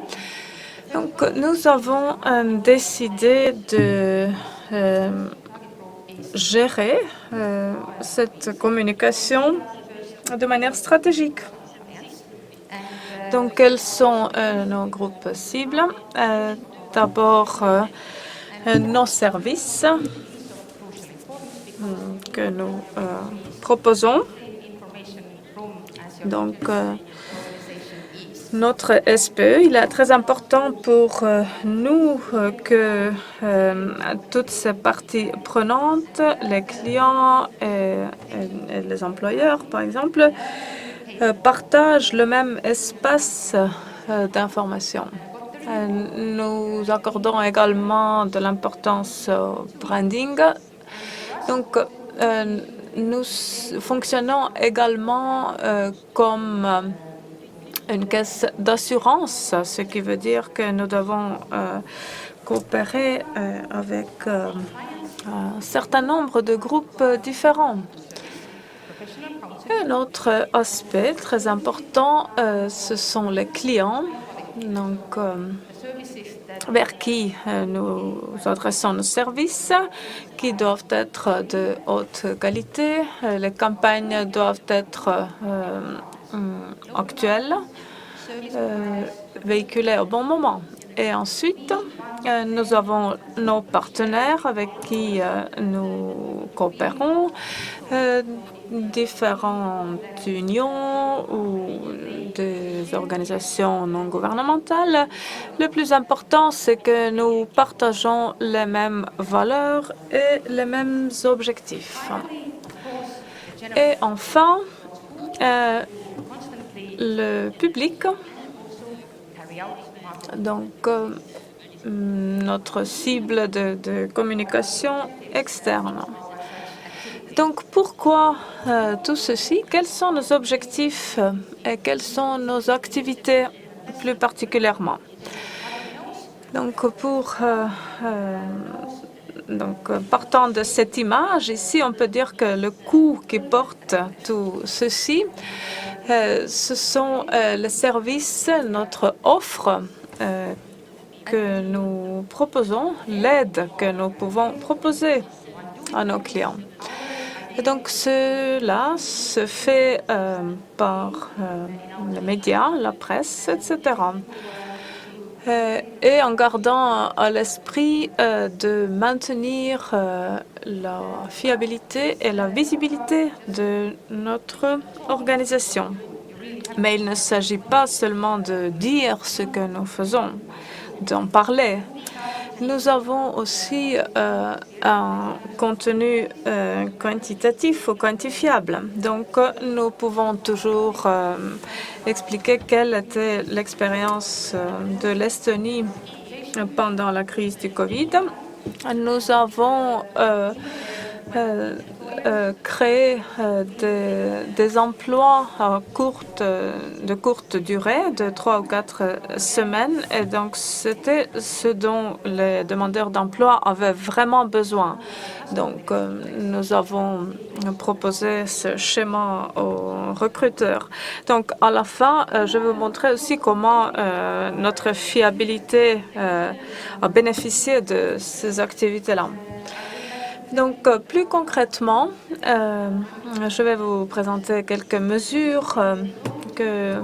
Donc, nous avons décidé de gérer cette communication de manière stratégique. Donc, quels sont nos groupes cibles? D'abord, nos services que nous proposons. Donc, notre SPE, il est très important pour nous que toutes ces parties prenantes, les clients et les employeurs, par exemple, partagent le même espace d'information. Nous accordons également de l'importance au branding. Donc, nous fonctionnons également comme une caisse d'assurance, ce qui veut dire que nous devons coopérer avec un certain nombre de groupes différents. Un autre aspect très important, ce sont les clients, donc, vers qui nous adressons nos services, qui doivent être de haute qualité. Les campagnes doivent être actuelles, véhiculées au bon moment. Et ensuite, nous avons nos partenaires avec qui nous coopérons, différentes unions ou des organisations non gouvernementales. Le plus important, c'est que nous partageons les mêmes valeurs et les mêmes objectifs. Et enfin, le public, donc notre cible de communication externe. Donc, pourquoi tout ceci? Quels sont nos objectifs et quelles sont nos activités plus particulièrement? Donc, partant de cette image, ici, on peut dire que le coût qui porte tout ceci, ce sont les services, notre offre que nous proposons, l'aide que nous pouvons proposer à nos clients. Et donc, cela se fait par les médias, la presse, etc. Et en gardant à l'esprit de maintenir la fiabilité et la visibilité de notre organisation. Mais il ne s'agit pas seulement de dire ce que nous faisons, d'en parler. Nous avons aussi un contenu quantitatif ou quantifiable. Donc, nous pouvons toujours expliquer quelle était l'expérience de l'Estonie pendant la crise du Covid. nous avons créé des emplois de courte durée, de 3 ou 4 semaines. Et donc, c'était ce dont les demandeurs d'emploi avaient vraiment besoin. Donc, nous avons proposé ce schéma aux recruteurs. Donc, à la fin, je vais vous montrer aussi comment notre fiabilité a bénéficié de ces activités-là. Donc, plus concrètement, je vais vous présenter quelques mesures que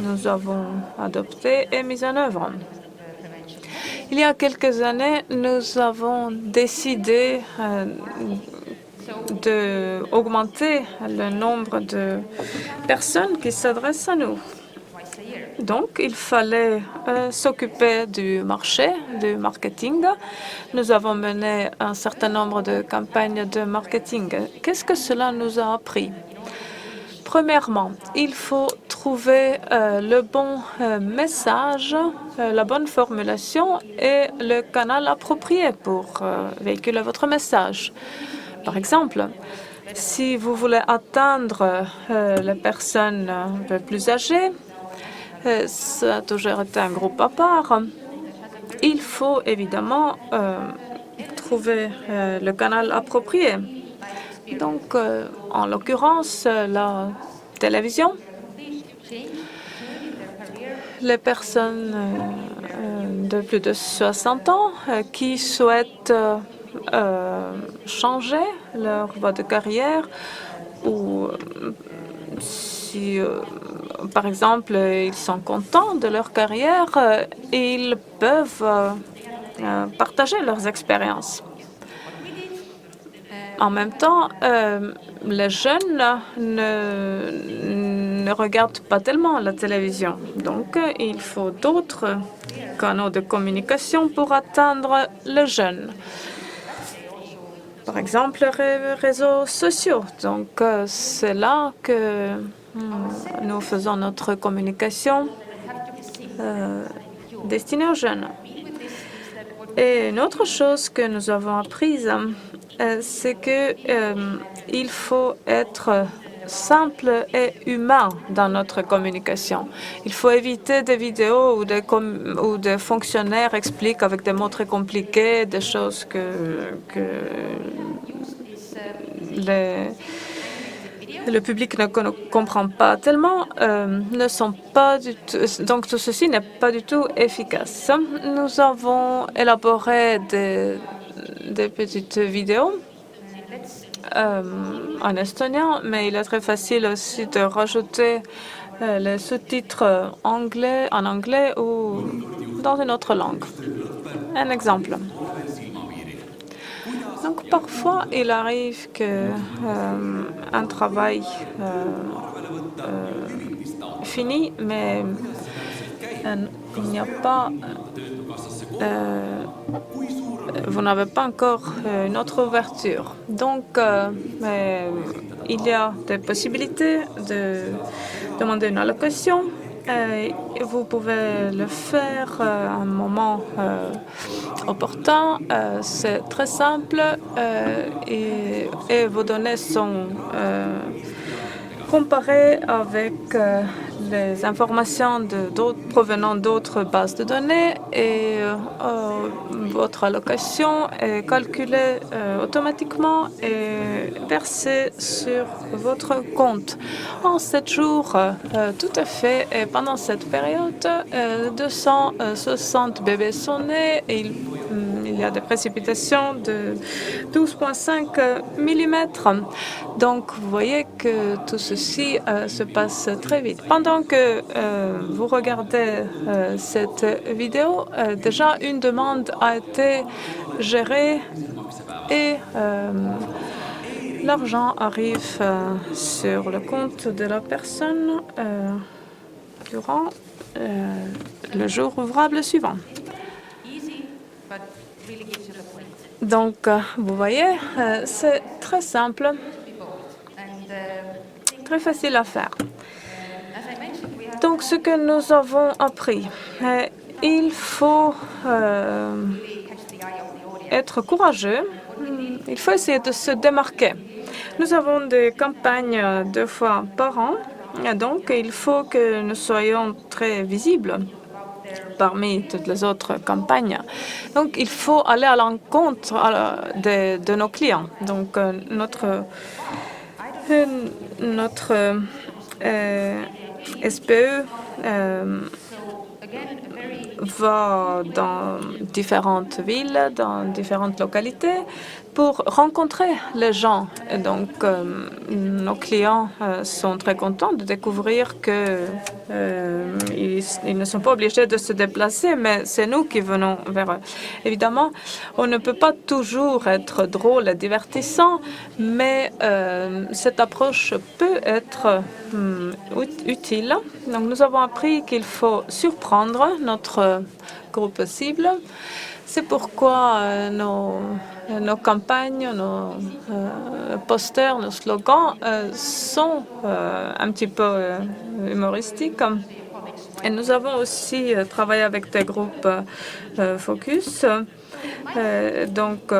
nous avons adoptées et mises en œuvre. Il y a quelques années, nous avons décidé d'augmenter le nombre de personnes qui s'adressent à nous. Donc, il fallait s'occuper du marché, du marketing. Nous avons mené un certain nombre de campagnes de marketing. Qu'est-ce que cela nous a appris? Premièrement, il faut trouver le bon message, la bonne formulation et le canal approprié pour véhiculer votre message. Par exemple, si vous voulez atteindre les personnes un peu plus âgées, ça a toujours été un groupe à part. Il faut évidemment trouver le canal approprié. Donc, en l'occurrence, la télévision. Les personnes de plus de 60 ans qui souhaitent changer leur voie de carrière ou si, par exemple, ils sont contents de leur carrière, ils peuvent partager leurs expériences. En même temps, les jeunes ne regardent pas tellement la télévision. Donc, il faut d'autres canaux de communication pour atteindre les jeunes. Par exemple, les réseaux sociaux. Donc, c'est là que nous faisons notre communication destinée aux jeunes. Et une autre chose que nous avons apprise, c'est qu'il faut être simple et humain dans notre communication. Il faut éviter des vidéos où des fonctionnaires expliquent avec des mots très compliqués des choses que le public ne comprend pas tellement, ne sont pas du tout. Donc tout ceci n'est pas du tout efficace. Nous avons élaboré des petites vidéos en estonien, mais il est très facile aussi de rajouter les sous-titres en anglais ou dans une autre langue. Un exemple. Donc parfois, il arrive qu'un travail finit, mais il n'y a pas. Vous n'avez pas encore une autre ouverture. Donc, il y a des possibilités de demander une allocation. Vous pouvez le faire à un moment opportun. C'est très simple et vos données sont comparées avec les informations provenant d'autres bases de données et votre allocation est calculée automatiquement et versée sur votre compte. En 7 jours, tout est fait et pendant cette période, 260 bébés sont nés et il y a des précipitations de 12,5 mm. Donc, vous voyez que tout ceci se passe très vite. Pendant que vous regardez cette vidéo, déjà une demande a été gérée et l'argent arrive sur le compte de la personne durant le jour ouvrable suivant. Donc, vous voyez, c'est très simple, très facile à faire. Donc, ce que nous avons appris, il faut être courageux. Il faut essayer de se démarquer. Nous avons des campagnes 2 fois par an, et donc il faut que nous soyons très visibles parmi toutes les autres campagnes. Donc, il faut aller à l'encontre de nos clients. Donc, notre SPE va dans différentes villes, dans différentes localités pour rencontrer les gens. Et donc, nos clients sont très contents de découvrir que ils ne sont pas obligés de se déplacer, mais c'est nous qui venons vers eux. Évidemment, on ne peut pas toujours être drôle et divertissant, mais cette approche peut être utile. Donc, nous avons appris qu'il faut surprendre notre groupe cible. C'est pourquoi nos campagnes, nos posters, nos slogans sont un petit peu humoristiques. Et nous avons aussi travaillé avec des groupes focus. Donc,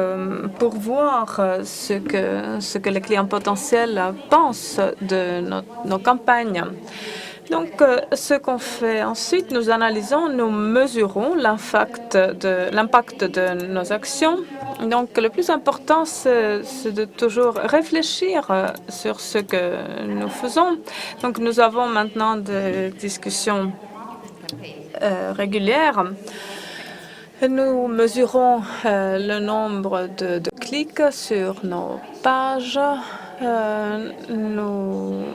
pour voir ce que les clients potentiels pensent de nos campagnes. Donc, ce qu'on fait ensuite, nous analysons, nous mesurons l'impact de nos actions. Donc, le plus important, c'est de toujours réfléchir sur ce que nous faisons. Donc, nous avons maintenant des discussions régulières. Nous mesurons le nombre de clics sur nos pages. Nous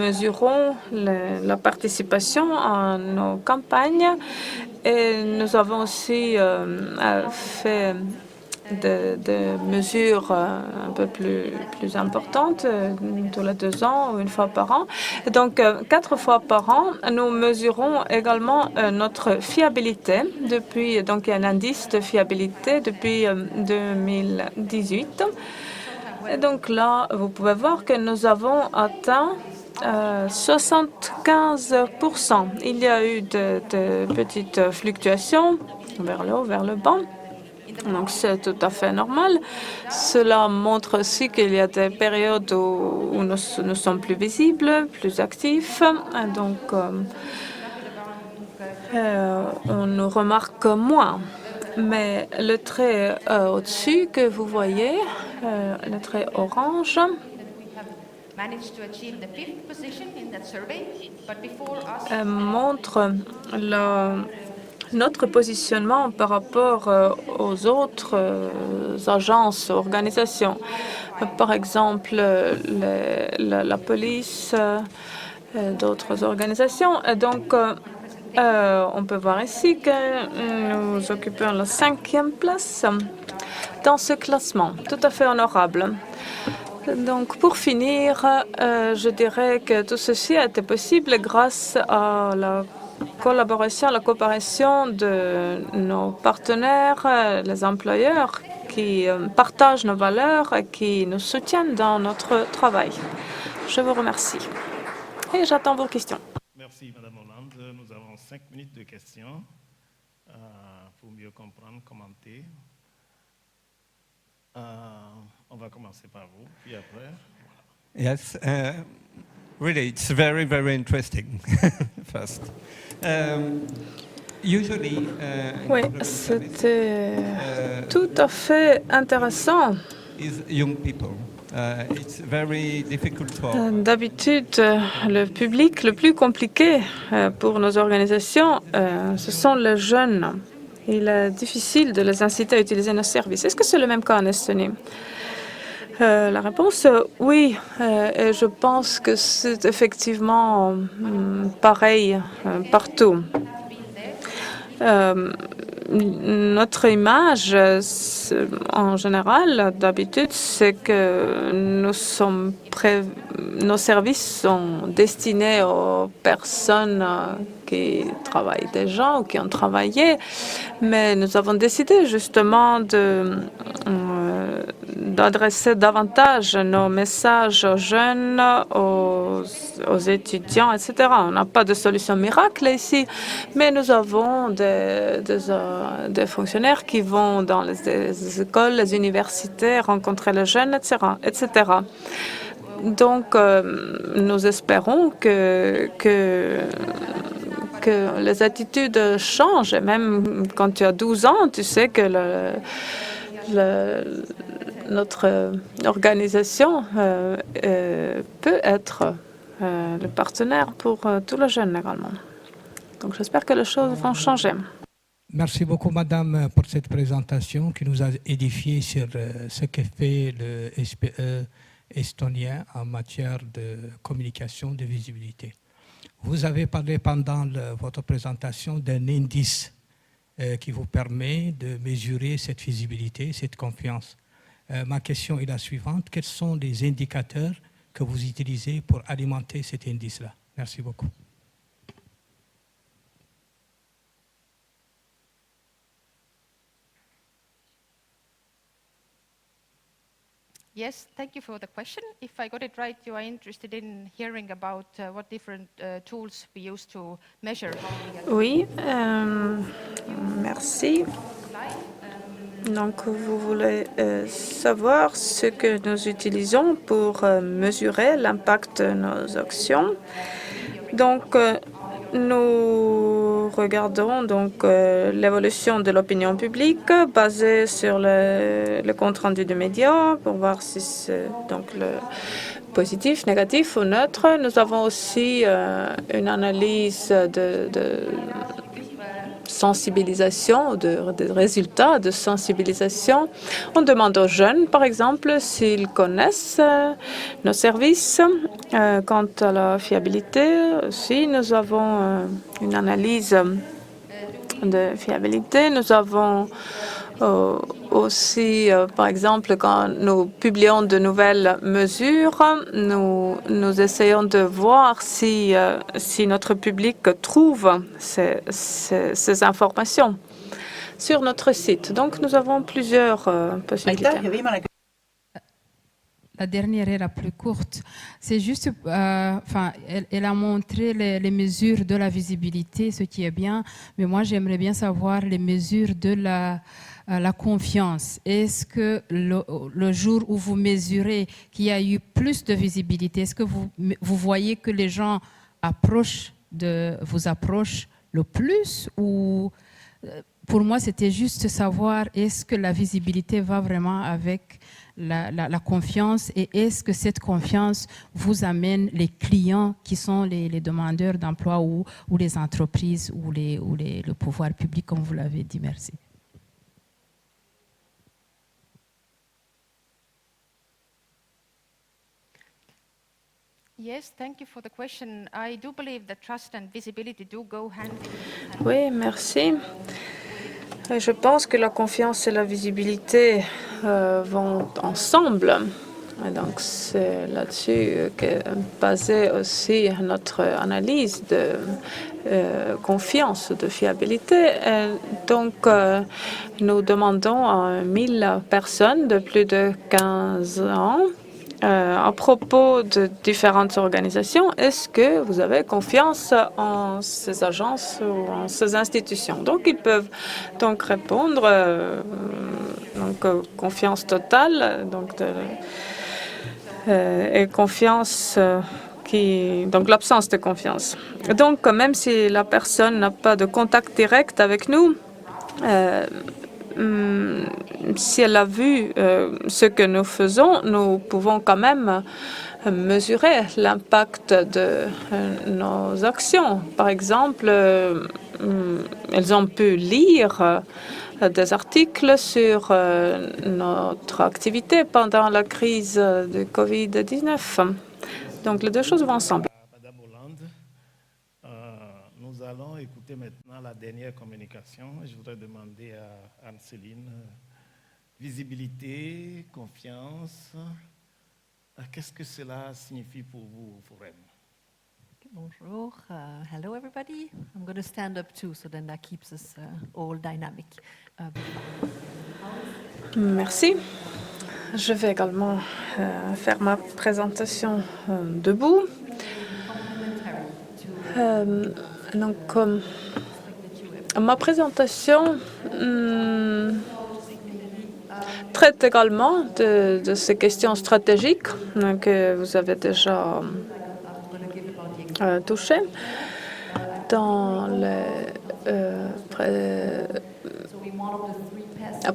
mesurons la participation à nos campagnes et nous avons aussi fait des mesures un peu plus importantes, tous les 2 ans ou 1 fois par an. Et donc, 4 fois par an, nous mesurons également notre fiabilité. Donc, il y a un indice de fiabilité depuis 2018. Et donc là, vous pouvez voir que nous avons atteint 75%. Il y a eu de petites fluctuations vers le haut, vers le bas. Donc, c'est tout à fait normal. Cela montre aussi qu'il y a des périodes où nous sommes plus visibles, plus actifs. Et donc, on nous remarque moins. Mais le trait au-dessus que vous voyez, le trait orange, montre notre positionnement par rapport aux autres agences, organisations. Par exemple, la police, d'autres organisations. Et donc, on peut voir ici que nous occupons la 5e place dans ce classement, tout à fait honorable. Donc, pour finir, je dirais que tout ceci a été possible grâce à la collaboration, la coopération de nos partenaires, les employeurs qui partagent nos valeurs et qui nous soutiennent dans notre travail. Je vous remercie et j'attends vos questions. Merci, Madame Hollande. Nous avons 5 minutes de questions pour mieux comprendre, commenter. On va commencer par vous, puis après. Yes, really, it's very, very interesting. First, usually. Oui, c'était tout à fait intéressant. Is young people. It's very difficult for. D'habitude, le public le plus compliqué pour nos organisations, ce sont les jeunes. Il est difficile de les inciter à utiliser nos services. Est-ce que c'est le même cas en Estonie? La réponse, oui. Et je pense que c'est effectivement pareil partout. Notre image, en général, d'habitude, c'est que nos services sont destinés aux personnes qui travaillent déjà ou qui ont travaillé, mais nous avons décidé justement d'adresser davantage nos messages aux jeunes, aux étudiants, etc. On n'a pas de solution miracle ici, mais nous avons des fonctionnaires qui vont dans les écoles, les universités, rencontrer les jeunes, etc. Donc, nous espérons que les attitudes changent. Et même quand tu as 12 ans, tu sais que notre organisation peut être le partenaire pour tous les jeunes également. Donc, j'espère que les choses vont changer. Merci beaucoup, Madame, pour cette présentation qui nous a édifié sur ce que fait le SPE estonien en matière de communication, de visibilité. Vous avez parlé pendant votre présentation d'un indice qui vous permet de mesurer cette visibilité, cette confiance. Ma question est la suivante. Quels sont les indicateurs que vous utilisez pour alimenter cet indice-là? Merci beaucoup. Yes, thank you for the question. If I got it right, you are interested in hearing about what different tools we use to measure. Oui, merci. Donc, vous voulez savoir ce que nous utilisons pour mesurer l'impact de nos actions. Donc, nous regardons donc l'évolution de l'opinion publique basée sur le compte rendu des médias pour voir si c'est donc le positif, négatif ou neutre. Nous avons aussi une analyse de sensibilisation, de résultats de sensibilisation. On demande aux jeunes, par exemple, s'ils connaissent nos services. Quant à la fiabilité, aussi, nous avons une analyse de fiabilité. Nous avons aussi, par exemple, quand nous publions de nouvelles mesures, nous essayons de voir si notre public trouve ces informations sur notre site. Donc, nous avons plusieurs possibilités. La dernière est la plus courte. C'est juste, elle a montré les mesures de la visibilité, ce qui est bien. Mais moi, j'aimerais bien savoir les mesures de la confiance. Est-ce que le jour où vous mesurez qu'il y a eu plus de visibilité, est-ce que vous voyez que les gens vous approchent le plus ou pour moi, c'était juste savoir est-ce que la visibilité va vraiment avec la confiance et est-ce que cette confiance vous amène les clients qui sont les demandeurs d'emploi ou les entreprises ou le pouvoir public, comme vous l'avez dit. Merci. Yes, thank you for the question. I do believe that trust and visibility do go hand in hand. Oui, merci. Je pense que la confiance et la visibilité vont ensemble. Et donc, c'est là-dessus qu'est basée aussi notre analyse de confiance, de fiabilité. Et donc, nous demandons à 1000 personnes de plus de 15 ans à propos de différentes organisations, est-ce que vous avez confiance en ces agences ou en ces institutions? Donc, ils peuvent donc répondre confiance totale, et confiance donc l'absence de confiance. Donc, même si la personne n'a pas de contact direct avec nous, si elle a vu ce que nous faisons, nous pouvons quand même mesurer l'impact de nos actions. Par exemple, elles ont pu lire des articles sur notre activité pendant la crise de Covid-19. Donc, les deux choses vont ensemble. Madame Hollande, nous allons écouter maintenant la dernière communication. Je voudrais demander à Anne-Céline, visibilité, confiance, qu'est-ce que cela signifie pour vous, Forum? Bonjour. Hello, everybody. I'm going to stand up too, so then that keeps us all dynamic. Merci. Je vais également faire ma présentation debout. Ma présentation traite également de ces questions stratégiques que vous avez déjà touchées dans la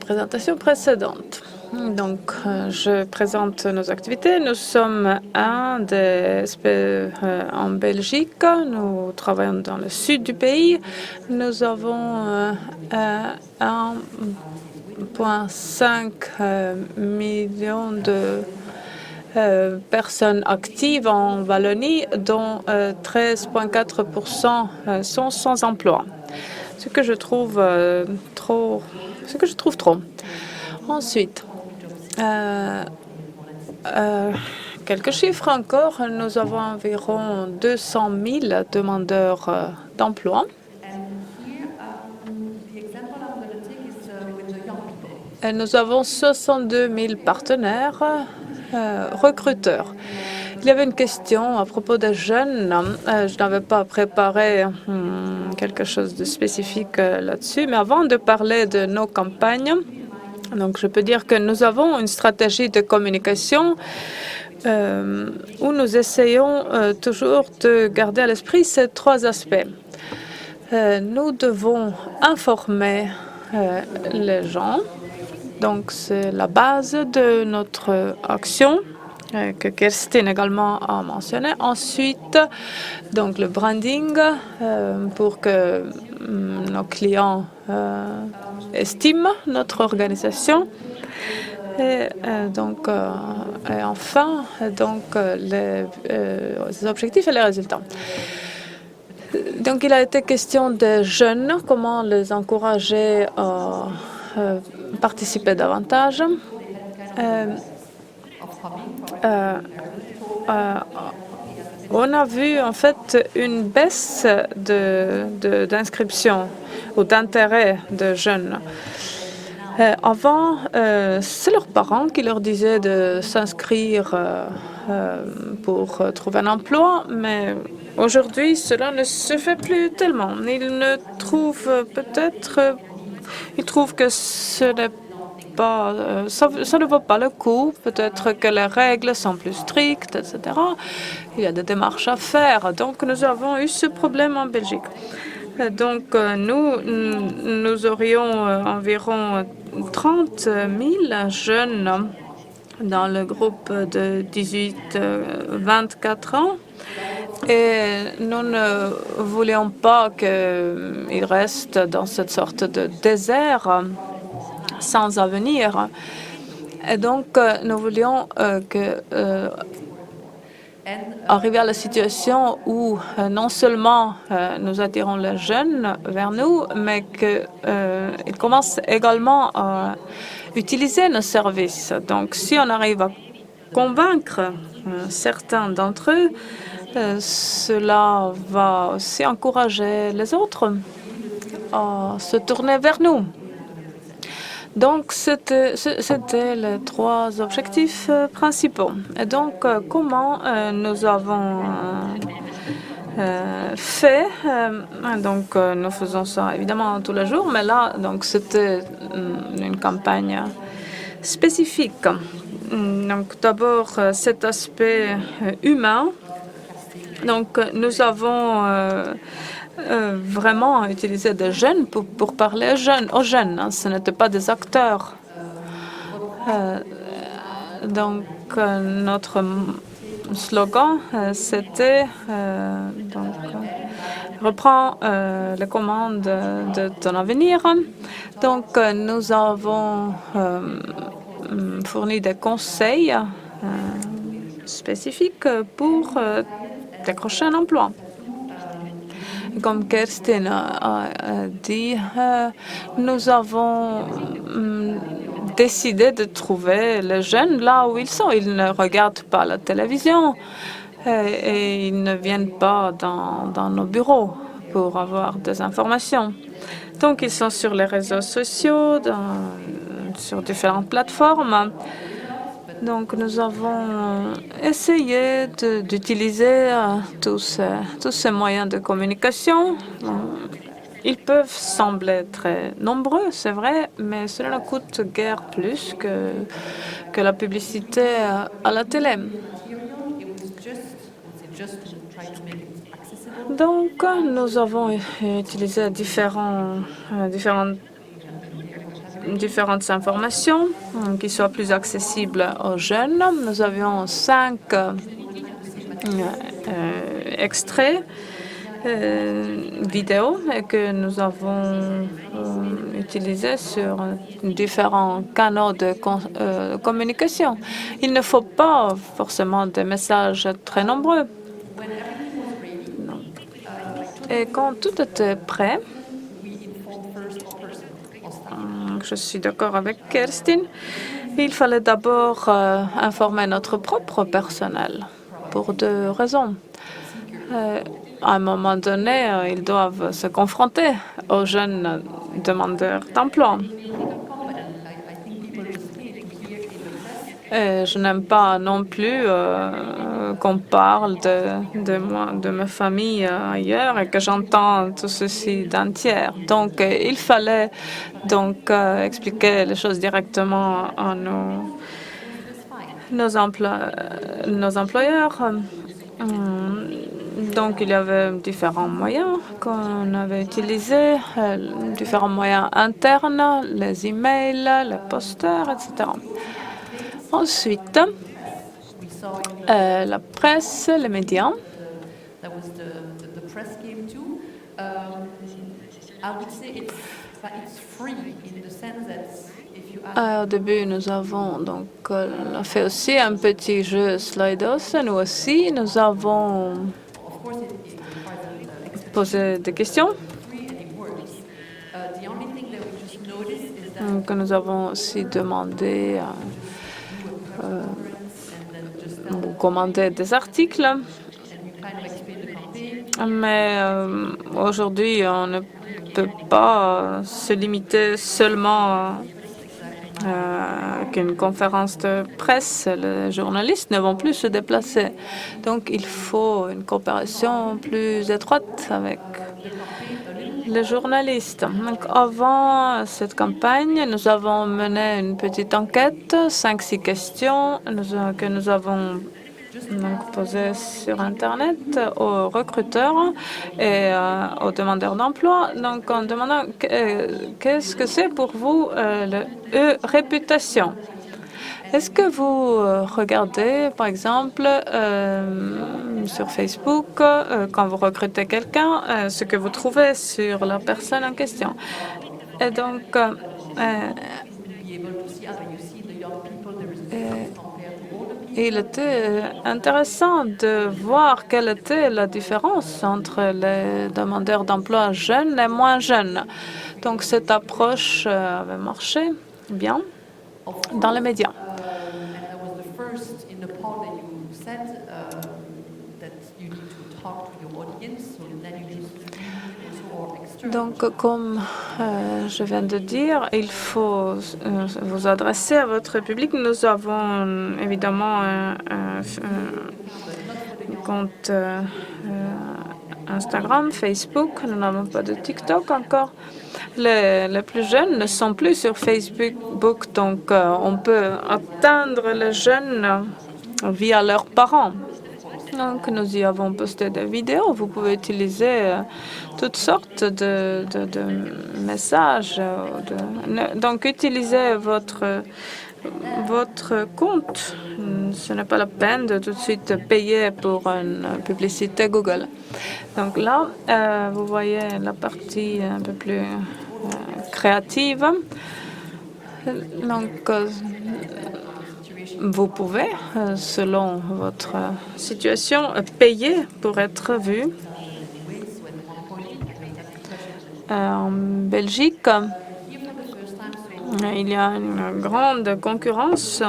présentation précédente. Donc, je présente nos activités. Nous sommes un des SPE en Belgique. Nous travaillons dans le sud du pays. Nous avons 1,5 million de personnes actives en Wallonie, dont 13,4% sont sans emploi. Ce que je trouve trop. Ensuite, quelques chiffres encore. Nous avons environ 200 000 demandeurs d'emploi. Et nous avons 62 000 partenaires recruteurs. Il y avait une question à propos des jeunes. Je n'avais pas préparé quelque chose de spécifique là-dessus, mais avant de parler de nos campagnes, donc je peux dire que nous avons une stratégie de communication où nous essayons toujours de garder à l'esprit ces trois aspects. Nous devons informer les gens. Donc, c'est la base de notre action que Kerstin également a mentionné. Ensuite, donc le branding pour que nos clients estiment notre organisation. Et enfin, les objectifs et les résultats. Donc, il a été question des jeunes, comment les encourager à participer davantage. On a vu en fait une baisse d'inscription ou d'intérêt de jeunes. Avant, c'est leurs parents qui leur disaient de s'inscrire pour trouver un emploi, mais aujourd'hui, cela ne se fait plus tellement. Ils trouvent que ce n'est pas, ça ne vaut pas le coup. Peut-être que les règles sont plus strictes, etc. Il y a des démarches à faire. Donc, nous avons eu ce problème en Belgique. Donc, nous aurions environ 30 000 jeunes dans le groupe de 18-24 ans. Et nous ne voulions pas qu'ils restent dans cette sorte de désert sans avenir. Et donc, nous voulions arriver à la situation où non seulement nous attirons les jeunes vers nous, mais qu'ils commencent également à utiliser nos services. Donc, si on arrive à convaincre certains d'entre eux, cela va aussi encourager les autres à se tourner vers nous. Donc, c'était les trois objectifs principaux. Et donc, comment nous avons fait? Donc, nous faisons ça évidemment tous les jours, mais là, donc, c'était une campagne spécifique. Donc, d'abord, cet aspect humain. Donc, nous avons vraiment utilisé des jeunes pour parler aux jeunes. Hein. Ce n'étaient pas des acteurs. Donc, notre slogan, c'était reprends les commandes de ton avenir. Donc, nous avons fourni des conseils spécifiques pour décrocher un emploi. Comme Kerstin a dit, nous avons décidé de trouver les jeunes là où ils sont. Ils ne regardent pas la télévision. et ils ne viennent pas dans nos bureaux pour avoir des informations. Donc, ils sont sur les réseaux sociaux, sur différentes plateformes. Donc, nous avons essayé d'utiliser tous ces moyens de communication. Ils peuvent sembler très nombreux, c'est vrai, mais cela ne coûte guère plus que la publicité à la télé. Donc, nous avons utilisé différentes informations qui soient plus accessibles aux jeunes. Nous avions 5 extraits vidéo que nous avons utilisés sur différents canaux de communication. Il ne faut pas forcément des messages très nombreux. Et quand tout était prêt, je suis d'accord avec Kerstin, il fallait d'abord informer notre propre personnel pour 2 raisons. À un moment donné, ils doivent se confronter aux jeunes demandeurs d'emploi. Et je n'aime pas non plus qu'on parle de moi, de ma famille ailleurs et que j'entends tout ceci d'un tiers. Donc, il fallait donc expliquer les choses directement à nos employeurs. Donc, il y avait différents moyens qu'on avait utilisés, différents moyens internes, les emails, les posters, etc. Ensuite, la presse, les médias. Au début, nous avons donc fait aussi un petit jeu Slidos. Nous aussi, nous avons posé des questions. Donc, nous avons aussi demandé ou commandé des articles. Mais aujourd'hui, on ne peut pas se limiter seulement qu'une conférence de presse. Les journalistes ne vont plus se déplacer. Donc, il faut une coopération plus étroite avec les journalistes. Donc, avant cette campagne, nous avons mené une petite enquête, 5-6 questions que nous avons posées sur Internet aux recruteurs et aux demandeurs d'emploi. Donc, en demandant qu'est-ce que c'est pour vous le réputation. Est-ce que vous regardez, par exemple, sur Facebook, quand vous recrutez quelqu'un, ce que vous trouvez sur la personne en question? Et donc, il était intéressant de voir quelle était la différence entre les demandeurs d'emploi jeunes et moins jeunes. Donc, cette approche avait marché bien dans les médias. Donc, comme je viens de dire, il faut vous adresser à votre public. Nous avons évidemment un compte Instagram, Facebook. Nous n'avons pas de TikTok encore. Les plus jeunes ne sont plus sur Facebook, donc on peut atteindre les jeunes via leurs parents. Donc, nous y avons posté des vidéos. Vous pouvez utiliser toutes sortes de messages. Donc, utilisez votre compte. Ce n'est pas la peine de tout de suite payer pour une publicité Google. Donc là, vous voyez la partie un peu plus créative. Donc, vous pouvez, selon votre situation, payer pour être vu. En Belgique, il y a une grande concurrence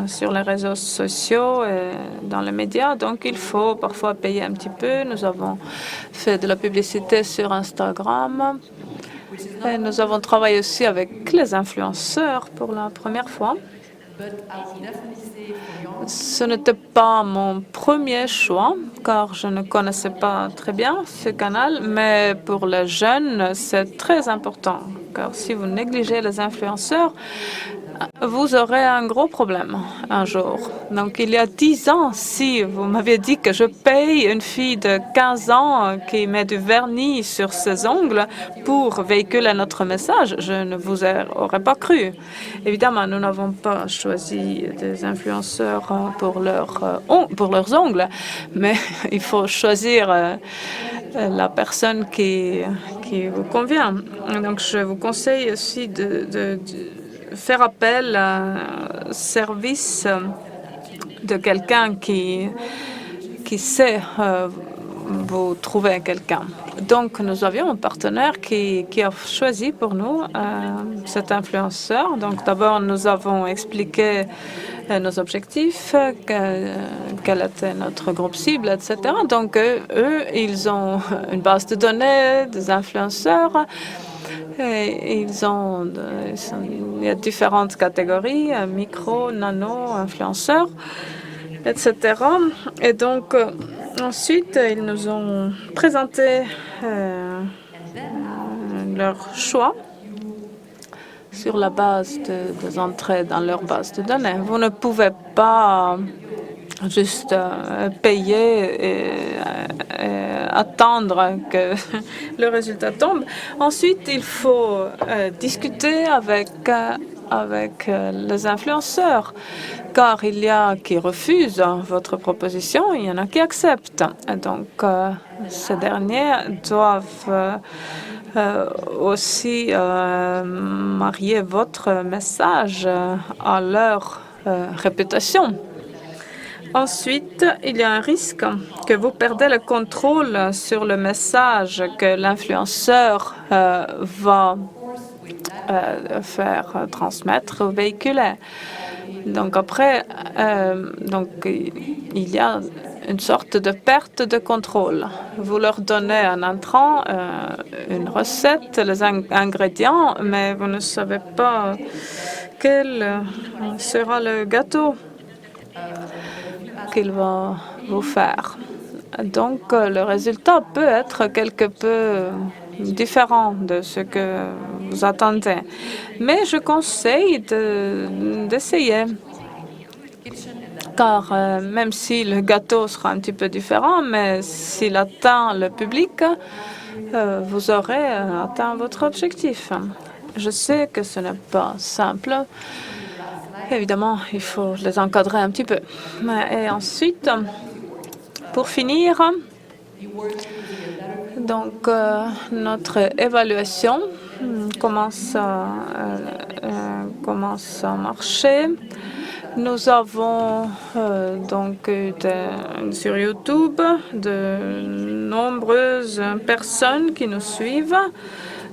sur les réseaux sociaux et dans les médias. Donc, il faut parfois payer un petit peu. Nous avons fait de la publicité sur Instagram. Et nous avons travaillé aussi avec les influenceurs pour la première fois. Ce n'était pas mon premier choix, car je ne connaissais pas très bien ce canal, mais pour les jeunes, c'est très important, car si vous négligez les influenceurs, vous aurez un gros problème un jour. Donc, il y a 10 ans, si vous m'aviez dit que je paye une fille de 15 ans qui met du vernis sur ses ongles pour véhiculer notre message, je ne vous aurais pas cru. Évidemment, nous n'avons pas choisi des influenceurs pour leurs ongles, mais il faut choisir la personne qui vous convient. Donc, je vous conseille aussi de faire appel à un service de quelqu'un qui sait vous trouver quelqu'un. Donc, nous avions un partenaire qui a choisi pour nous cet influenceur. Donc, d'abord, nous avons expliqué nos objectifs, quel était notre groupe cible, etc. Donc, eux, ils ont une base de données des influenceurs. Et il y a différentes catégories, micro, nano, influenceurs, etc. Et donc, ensuite, ils nous ont présenté leur choix sur la base des entrées dans leur base de données. Vous ne pouvez pas juste payer et attendre que le résultat tombe. Ensuite, il faut discuter avec les influenceurs, car il y a qui refusent votre proposition, il y en a qui acceptent. Et donc, ces derniers doivent aussi marier votre message à leur réputation. Ensuite, il y a un risque que vous perdez le contrôle sur le message que l'influenceur va faire transmettre ou véhiculer. Donc après, il y a une sorte de perte de contrôle. Vous leur donnez un entrant, une recette, les ingrédients, mais vous ne savez pas quel sera le gâteau qu'il va vous faire. Donc, le résultat peut être quelque peu différent de ce que vous attendez. Mais je conseille d'essayer. Car même si le gâteau sera un petit peu différent, mais s'il atteint le public, vous aurez atteint votre objectif. Je sais que ce n'est pas simple. Évidemment, il faut les encadrer un petit peu. Et ensuite, pour finir, donc notre évaluation commence à marcher. Nous avons donc sur YouTube de nombreuses personnes qui nous suivent.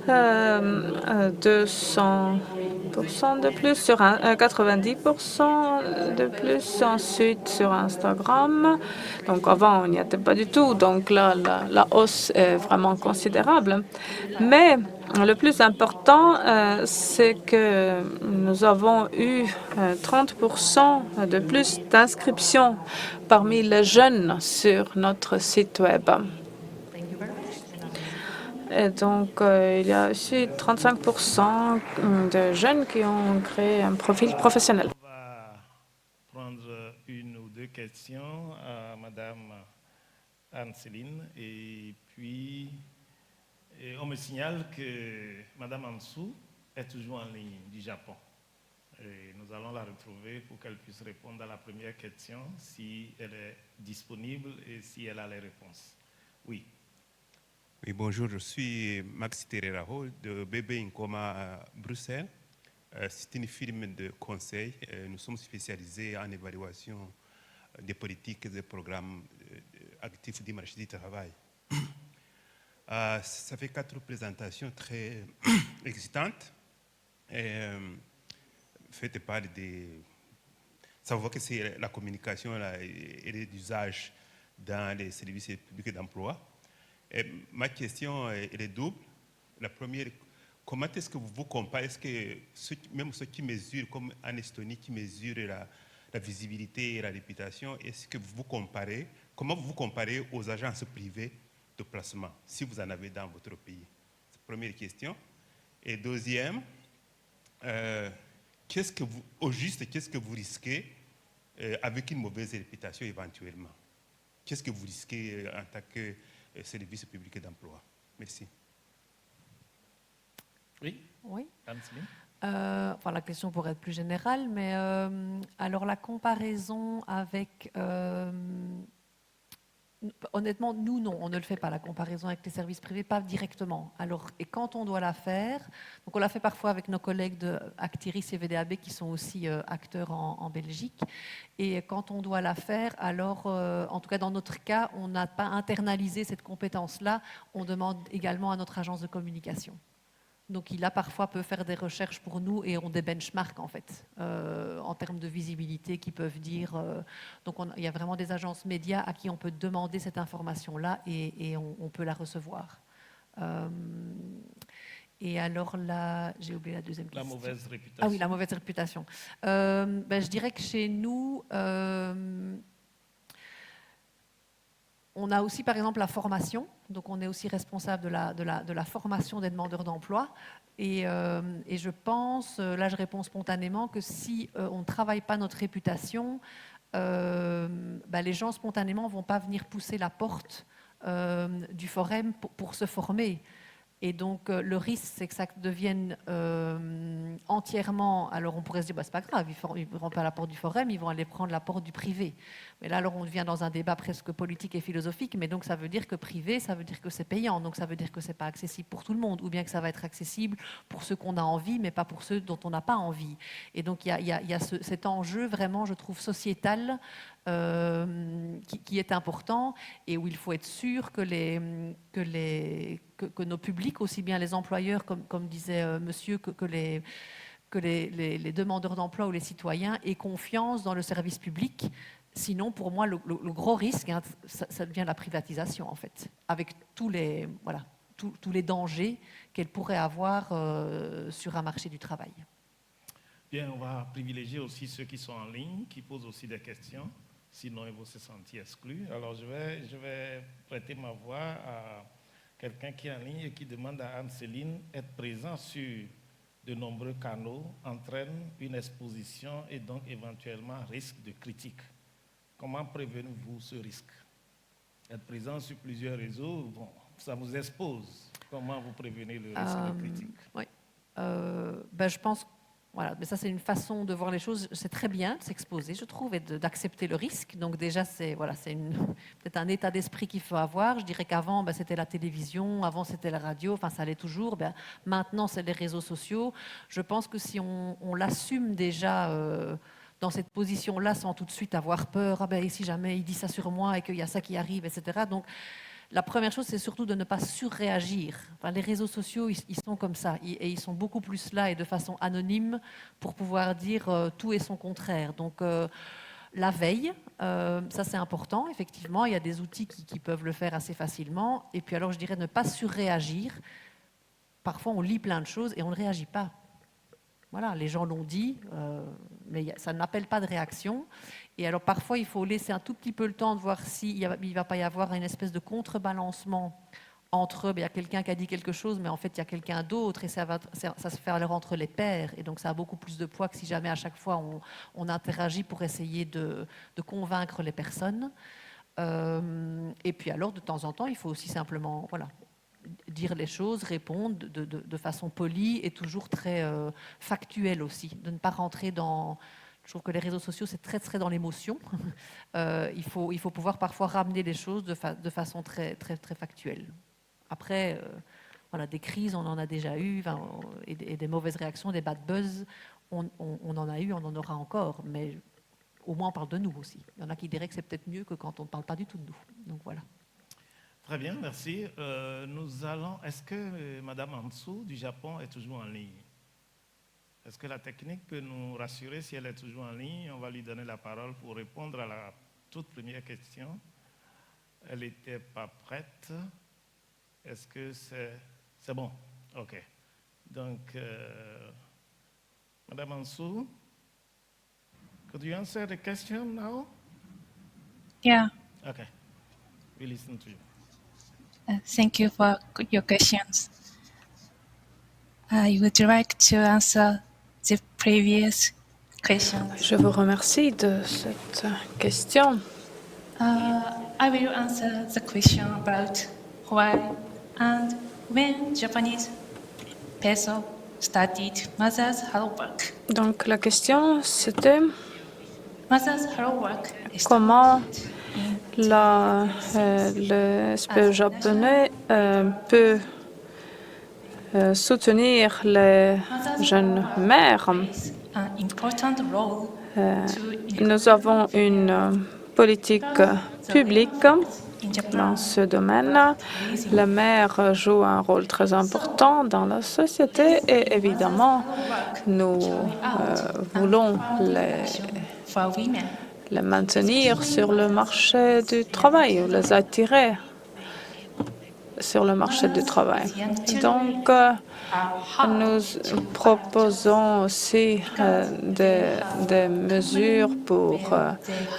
200% de plus, sur 90% de plus ensuite sur Instagram. Donc avant, on n'y était pas du tout. Donc là, la hausse est vraiment considérable. Mais le plus important, c'est que nous avons eu 30% de plus d'inscriptions parmi les jeunes sur notre site web. Et donc, il y a aussi 35% de jeunes qui ont créé un profil professionnel. On va prendre une ou deux questions à Madame Anne-Céline. Et puis, on me signale que Madame Ansou est toujours en ligne du Japon. Et nous allons la retrouver pour qu'elle puisse répondre à la première question, si elle est disponible et si elle a les réponses. Oui. Oui, bonjour, je suis Max Tererao de Bébé Nkoma à Bruxelles. C'est une firme de conseil. Nous sommes spécialisés en évaluation des politiques et des programmes actifs du marché du travail. Ça fait 4 présentations très excitantes, faites par des Ça voit que c'est la communication et les usages dans les services publics d'emploi. Ma question elle est double. La première, comment est-ce que vous comparez, est-ce que même ceux qui mesurent, comme en Estonie, qui mesurent la visibilité et la réputation, est-ce que vous comparez, comment vous comparez aux agences privées de placement, si vous en avez dans votre pays? C'est la première question. Et deuxième, qu'est-ce que vous risquez avec une mauvaise réputation éventuellement? Qu'est-ce que vous risquez en tant que service public d'emploi? Merci. Oui. Oui. Anne-Céline. Enfin, la question pourrait être plus générale, mais alors la comparaison avec... honnêtement, nous, non, on ne le fait pas, la comparaison avec les services privés, pas directement. Alors, et quand on doit la faire, donc on la fait parfois avec nos collègues de Actiris et VDAB qui sont aussi acteurs en Belgique. Et quand on doit la faire, alors, en tout cas dans notre cas, on n'a pas internalisé cette compétence-là, on demande également à notre agence de communication. Donc il a parfois peut faire des recherches pour nous et ont des benchmarks en fait, en termes de visibilité qui peuvent dire. Donc il y a vraiment des agences médias à qui on peut demander cette information-là et on peut la recevoir. Et alors là, j'ai oublié la deuxième question. La mauvaise réputation. Ah oui, la mauvaise réputation. Je dirais que chez nous, on a aussi, par exemple, la formation. Donc, on est aussi responsable de la formation des demandeurs d'emploi. Et je pense, là, je réponds spontanément, que si on ne travaille pas notre réputation, les gens, spontanément, ne vont pas venir pousser la porte du forum pour se former. Et donc, le risque, c'est que ça devienne entièrement... Alors, on pourrait se dire, c'est pas grave, ils ne vont pas à la porte du forum, ils vont aller prendre la porte du privé. Mais là, alors, on devient dans un débat presque politique et philosophique, mais donc, ça veut dire que privé, ça veut dire que c'est payant, donc ça veut dire que c'est pas accessible pour tout le monde, ou bien que ça va être accessible pour ceux qu'on a envie, mais pas pour ceux dont on n'a pas envie. Et donc, il y a cet enjeu, vraiment, je trouve, sociétal, qui est important, et où il faut être sûr que nos publics, aussi bien les employeurs, comme disait monsieur, que les demandeurs d'emploi ou les citoyens aient confiance dans le service public. Sinon, pour moi, le gros risque, ça devient la privatisation, en fait, avec tous les dangers qu'elle pourrait avoir sur un marché du travail. Bien, on va privilégier aussi ceux qui sont en ligne, qui posent aussi des questions. Sinon, ils vont se sentir exclus. Alors, je vais prêter ma voix à quelqu'un qui est en ligne et qui demande à Anne-Céline: être présent sur de nombreux canaux entraîne une exposition et donc éventuellement risque de critique. Comment prévenez-vous ce risque? Être présent sur plusieurs réseaux, bon, ça vous expose. Comment vous prévenez le risque de critique? Oui. Je pense voilà, mais ça c'est une façon de voir les choses. C'est très bien de s'exposer, je trouve, et d'accepter le risque. Donc déjà, c'est peut-être un état d'esprit qu'il faut avoir. Je dirais qu'avant, c'était la télévision, avant c'était la radio, enfin ça allait toujours. Maintenant, c'est les réseaux sociaux. Je pense que si on l'assume déjà dans cette position-là, sans tout de suite avoir peur, et si jamais il dit ça sur moi et qu'il y a ça qui arrive, etc. Donc, la première chose, c'est surtout de ne pas surréagir. Enfin, les réseaux sociaux, ils sont comme ça. Et ils sont beaucoup plus là et de façon anonyme pour pouvoir dire tout et son contraire. Donc, la veille, ça c'est important, effectivement. Il y a des outils qui peuvent le faire assez facilement. Et puis alors, je dirais ne pas surréagir. Parfois, on lit plein de choses et on ne réagit pas. Voilà, les gens l'ont dit, mais ça n'appelle pas de réaction. Et alors parfois, il faut laisser un tout petit peu le temps de voir s'il ne va pas y avoir une espèce de contrebalancement entre, il y a quelqu'un qui a dit quelque chose, mais en fait, il y a quelqu'un d'autre, et ça se fait alors entre les pairs. Et donc, ça a beaucoup plus de poids que si jamais à chaque fois, on interagit pour essayer de convaincre les personnes. Et puis alors, de temps en temps, il faut aussi simplement... voilà, dire les choses, répondre de façon polie et toujours très factuelle aussi, de ne pas rentrer dans... Je trouve que les réseaux sociaux, c'est très, très dans l'émotion. Il faut pouvoir parfois ramener les choses de façon très, très, très factuelle. Après, voilà, des crises, on en a déjà eu, et des mauvaises réactions, des bad buzz, on en a eu, on en aura encore, mais au moins on parle de nous aussi. Il y en a qui diraient que c'est peut-être mieux que quand on ne parle pas du tout de nous. Donc voilà. Très bien, merci. Est-ce que Madame Ansu du Japon est toujours en ligne? Est-ce que la technique peut nous rassurer si elle est toujours en ligne? On va lui donner la parole pour répondre à la toute première question. Elle n'était pas prête. Est-ce que c'est bon? OK. Donc, Madame Ansou, could you answer the question now? Yeah, OK. We listen to you. thank you for your questions. I would like to answer the previous question. Je vous remercie de cette question. I will answer the question about why and when Japanese peso started Mother's Hello Work. Donc la question c'était Mother's Hello Work comment le SPE japonais peut soutenir les jeunes mères. an important role Nous avons une politique publique dans ce domaine. La mère joue un rôle très important dans la société et évidemment, nous voulons for women. les maintenir sur le marché du travail ou les attirer sur le marché du travail. Donc, nous proposons aussi des mesures pour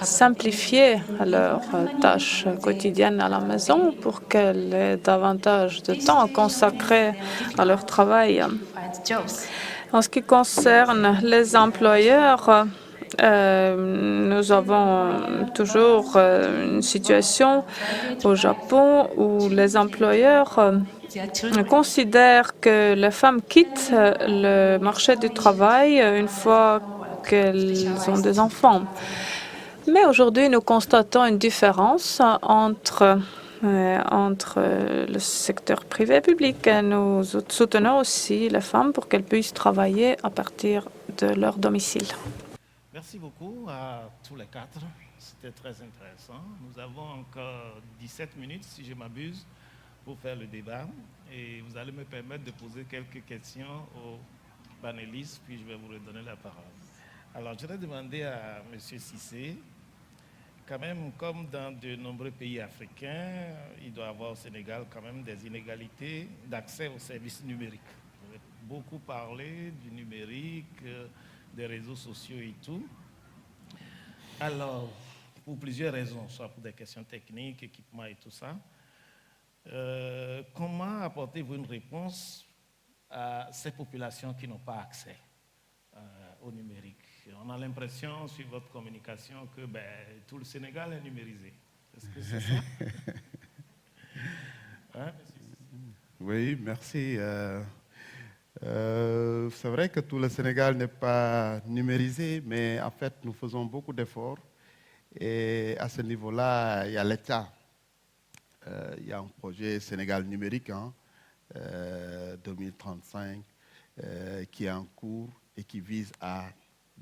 simplifier leurs tâches quotidiennes à la maison pour qu'elles aient davantage de temps consacré à leur travail. En ce qui concerne les employeurs, nous avons toujours une situation au Japon où les employeurs considèrent que les femmes quittent le marché du travail une fois qu'elles ont des enfants. Mais aujourd'hui, nous constatons une différence entre le secteur privé et public. Nous soutenons aussi les femmes pour qu'elles puissent travailler à partir de leur domicile. Merci beaucoup à tous les quatre. C'était très intéressant. Nous avons encore 17 minutes, si je m'abuse, pour faire le débat. Et vous allez me permettre de poser quelques questions aux panélistes, puis je vais vous redonner la parole. Alors, je vais demander à M. Cissé, quand même, comme dans de nombreux pays africains, il doit y avoir au Sénégal quand même des inégalités d'accès aux services numériques. Vous avez beaucoup parlé du numérique, des réseaux sociaux et tout. Alors, pour plusieurs raisons, soit pour des questions techniques, équipement et tout ça, comment apportez-vous une réponse à ces populations qui n'ont pas accès au numérique? On a l'impression, sur votre communication, que tout le Sénégal est numérisé. Est-ce que c'est ça? Hein? Oui, merci. C'est vrai que tout le Sénégal n'est pas numérisé, mais en fait, nous faisons beaucoup d'efforts. Et à ce niveau-là, il y a l'État. Il y a un projet Sénégal numérique, 2035, qui est en cours et qui vise à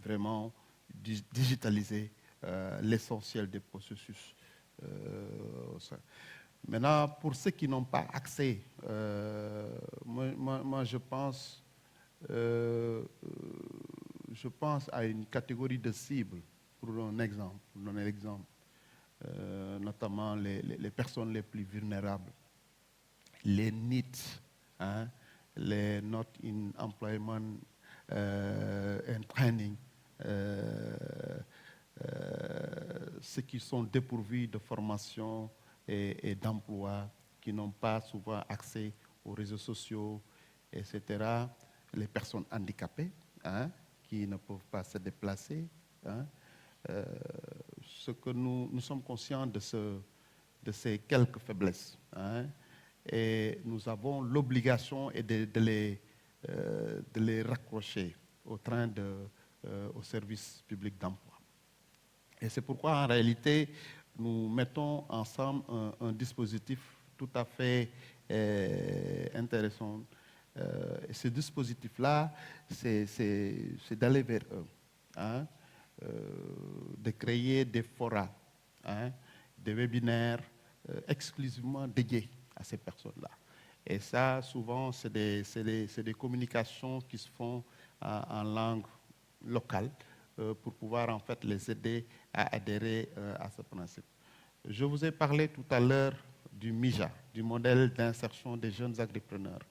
vraiment digitaliser l'essentiel des processus. Maintenant, pour ceux qui n'ont pas accès, moi je pense à une catégorie de cibles, pour donner l'exemple, notamment les personnes les plus vulnérables, les NEET, les Not in Employment and Training, ceux qui sont dépourvus de formation et d'emploi, qui n'ont pas souvent accès aux réseaux sociaux, etc. Les personnes handicapées, qui ne peuvent pas se déplacer. Ce que nous sommes conscients de ces quelques faiblesses. Et nous avons l'obligation de les raccrocher au service public d'emploi. Et c'est pourquoi, en réalité, nous mettons ensemble un dispositif tout à fait intéressant. Et ce dispositif-là, c'est d'aller vers eux, de créer des forats, des webinaires exclusivement dédiés à ces personnes-là. Et ça, souvent, c'est des communications qui se font en langue locale pour pouvoir en fait les aider à adhérer à ce principe. Je vous ai parlé tout à l'heure du MIJA, du modèle d'insertion des jeunes agripreneurs,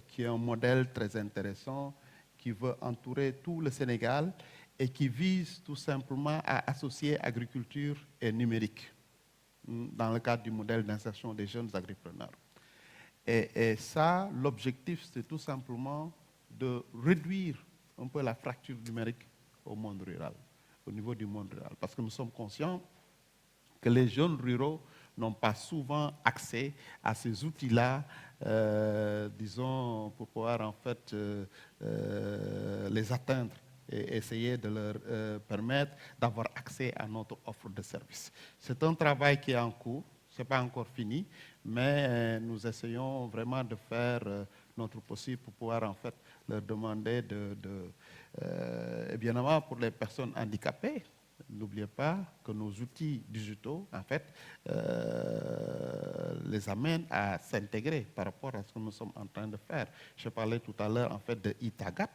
qui est un modèle très intéressant, qui veut entourer tout le Sénégal et qui vise tout simplement à associer agriculture et numérique dans le cadre du modèle d'insertion des jeunes agripreneurs. Et ça, l'objectif, c'est tout simplement de réduire un peu la fracture numérique au monde rural, au niveau du monde rural. Parce que nous sommes conscients que les jeunes ruraux n'ont pas souvent accès à ces outils-là, disons, pour pouvoir en fait les atteindre et essayer de leur permettre d'avoir accès à notre offre de services. C'est un travail qui est en cours, ce n'est pas encore fini, mais nous essayons vraiment de faire notre possible pour pouvoir en fait leur demander et bien évidemment pour les personnes handicapées. N'oubliez pas que nos outils digitaux, en fait, les amènent à s'intégrer par rapport à ce que nous sommes en train de faire. Je parlais tout à l'heure, en fait, de Itagat.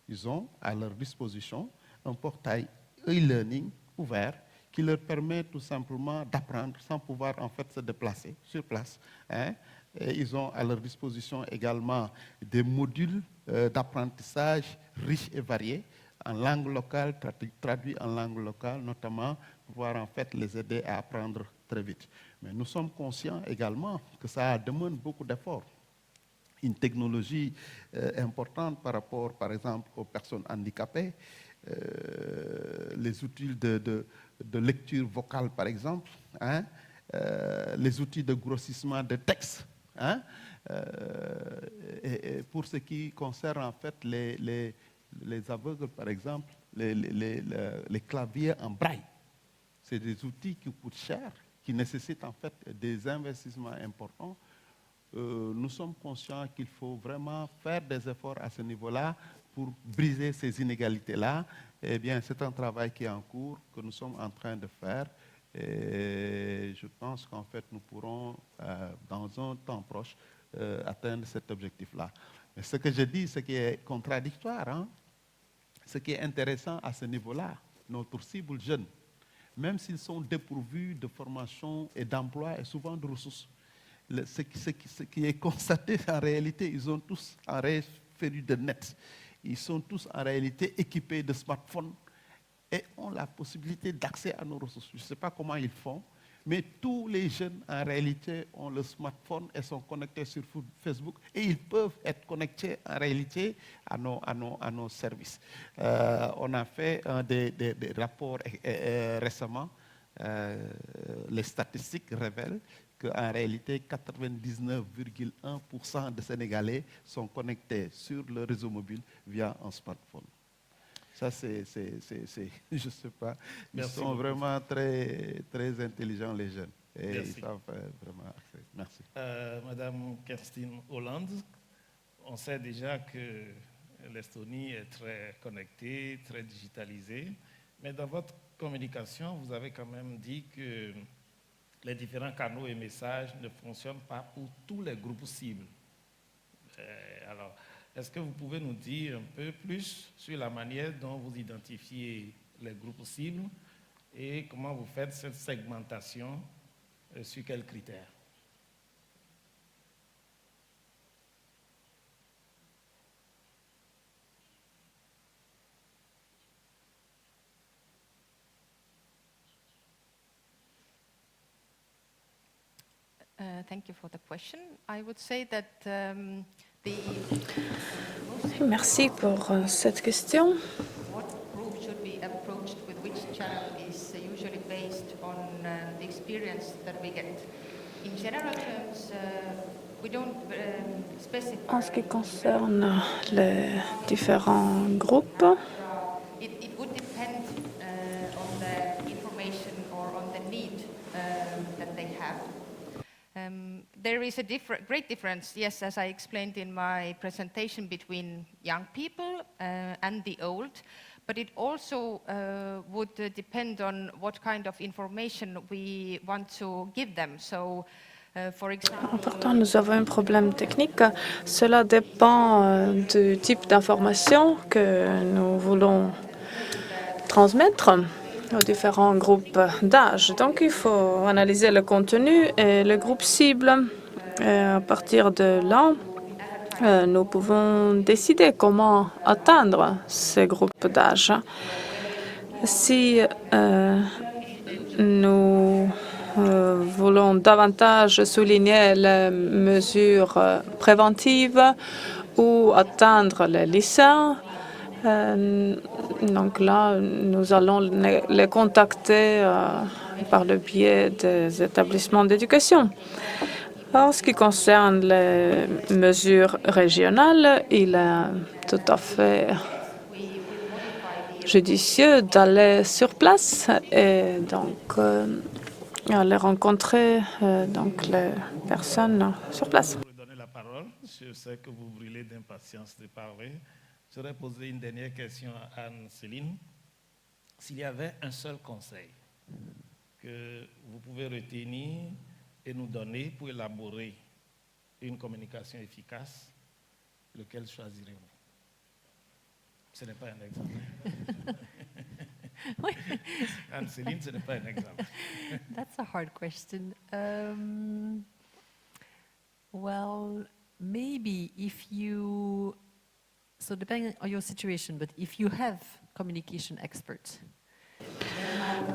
Ils ont à leur disposition un portail e-learning ouvert qui leur permet tout simplement d'apprendre sans pouvoir, en fait, se déplacer sur place. Hein. Et ils ont à leur disposition également des modules d'apprentissage riches et variés, en langue locale, traduit en langue locale, notamment pour pouvoir en fait les aider à apprendre très vite. Mais nous sommes conscients également que ça demande beaucoup d'efforts. Une technologie importante par rapport, par exemple, aux personnes handicapées, les outils de lecture vocale, par exemple, hein, les outils de grossissement de texte, hein, et pour ce qui concerne en fait les aveugles, par exemple, les claviers en braille. C'est des outils qui coûtent cher, qui nécessitent en fait des investissements importants. Nous sommes conscients qu'il faut vraiment faire des efforts à ce niveau-là pour briser ces inégalités-là. Eh bien, c'est un travail qui est en cours, que nous sommes en train de faire. Et je pense qu'en fait, nous pourrons, dans un temps proche, atteindre cet objectif-là. Mais ce que je dis, ce qui est contradictoire, hein, ce qui est intéressant à ce niveau-là, notre cible jeune, même s'ils sont dépourvus de formation et d'emploi et souvent de ressources, ce qui est constaté en réalité, ils ont tous en réalité férus de net. Ils sont tous en réalité équipés de smartphones et ont la possibilité d'accès à nos ressources. Je ne sais pas comment ils font, mais tous les jeunes en réalité ont le smartphone et sont connectés sur Facebook et ils peuvent être connectés en réalité à nos services. On a fait des rapports récemment. Les statistiques révèlent qu'en réalité, 99,1% des Sénégalais sont connectés sur le réseau mobile via un smartphone. Ça, je ne sais pas, ils sont vraiment très, très intelligents, les jeunes. Et ils savent vraiment. Merci. Madame Kerstin Hollande, on sait déjà que l'Estonie est très connectée, très digitalisée, mais dans votre communication, vous avez quand même dit que les différents canaux et messages ne fonctionnent pas pour tous les groupes cibles. Alors, est-ce que vous pouvez nous dire un peu plus sur la manière dont vous identifiez les groupes cibles et comment vous faites cette segmentation, sur quels critères? Thank you for the question. I would say that Merci pour cette question. what group should be approached with which channel is usually based on the experience that we get. In general terms, we don't specify. En ce qui concerne les différents groupes, It would depend on the information or on the need that they have. There is a great difference, yes, as I explained in my presentation, between young people and the old, but it also would depend on what kind of information we want to give them. So For example, Pourtant, nous avons un problème technique. Cela dépend du type d'information que nous voulons transmettre aux différents groupes d'âge. Donc, il faut analyser le contenu et le groupe cible. Et à partir de là, nous pouvons décider comment atteindre ces groupes d'âge. Si nous voulons davantage souligner les mesures préventives ou atteindre les lycéens, donc là, nous allons les contacter par le biais des établissements d'éducation. En ce qui concerne les mesures régionales, il est tout à fait judicieux d'aller sur place et donc aller rencontrer donc les personnes sur place. Pour donner la parole, je sais que vous brûlez d'impatience de parler. J'aurais posé une dernière question à Anne-Céline. S'il y avait un seul conseil que vous pouvez retenir et nous donner pour élaborer une communication efficace, lequel choisirez-vous? Ce n'est pas un exemple. Anne-Céline, ce n'est pas un exemple. That's a hard question. Well, maybe if you, so depending on your situation, but if you have communication experts.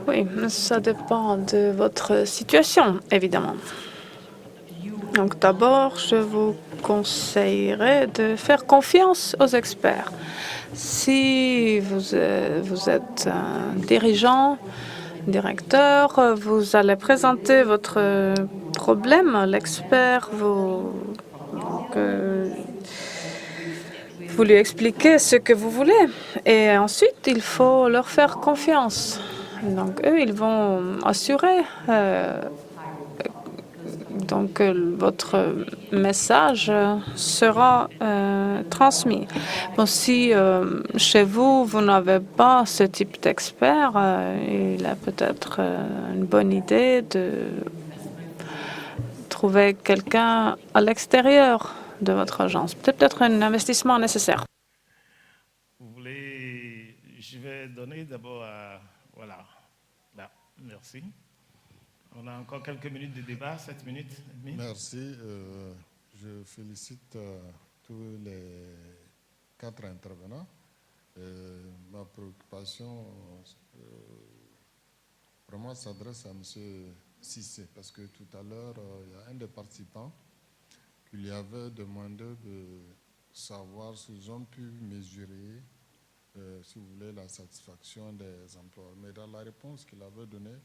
Oui, ça dépend de votre situation, évidemment. Donc d'abord, je vous conseillerais de faire confiance aux experts. Si vous êtes un dirigeant, directeur, vous allez présenter votre problème à l'expert, vous lui expliquez ce que vous voulez. Et ensuite, il faut leur faire confiance. Donc, eux, ils vont assurer donc votre message sera transmis. Bon, si chez vous, vous n'avez pas ce type d'expert, il est peut-être une bonne idée de trouver quelqu'un à l'extérieur de votre agence. Peut-être un investissement nécessaire. Vous voulez, je vais donner d'abord à, voilà, là, merci. On a encore quelques minutes de débat, 7 minutes et demie. Merci. Je félicite tous les 4 intervenants. Ma préoccupation vraiment s'adresse à M. Cissé, parce que tout à l'heure, il y a un des participants qui lui avait demandé de savoir s'ils ont pu mesurer, si vous voulez, la satisfaction des employeurs. Mais dans la réponse qu'il avait donnée,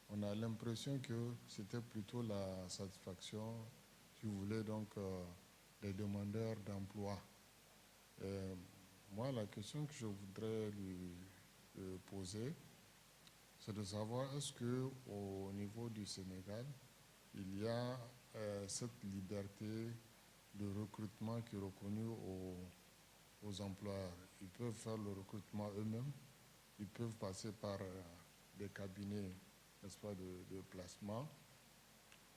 on a l'impression que c'était plutôt la satisfaction, si vous voulez, donc des demandeurs d'emploi. Moi, la question que je voudrais lui poser, c'est de savoir est-ce qu'au niveau du Sénégal, il y a cette liberté de recrutement qui est reconnue aux employeurs. Ils peuvent faire le recrutement eux-mêmes, ils peuvent passer par des cabinets, n'est-ce pas, de placement,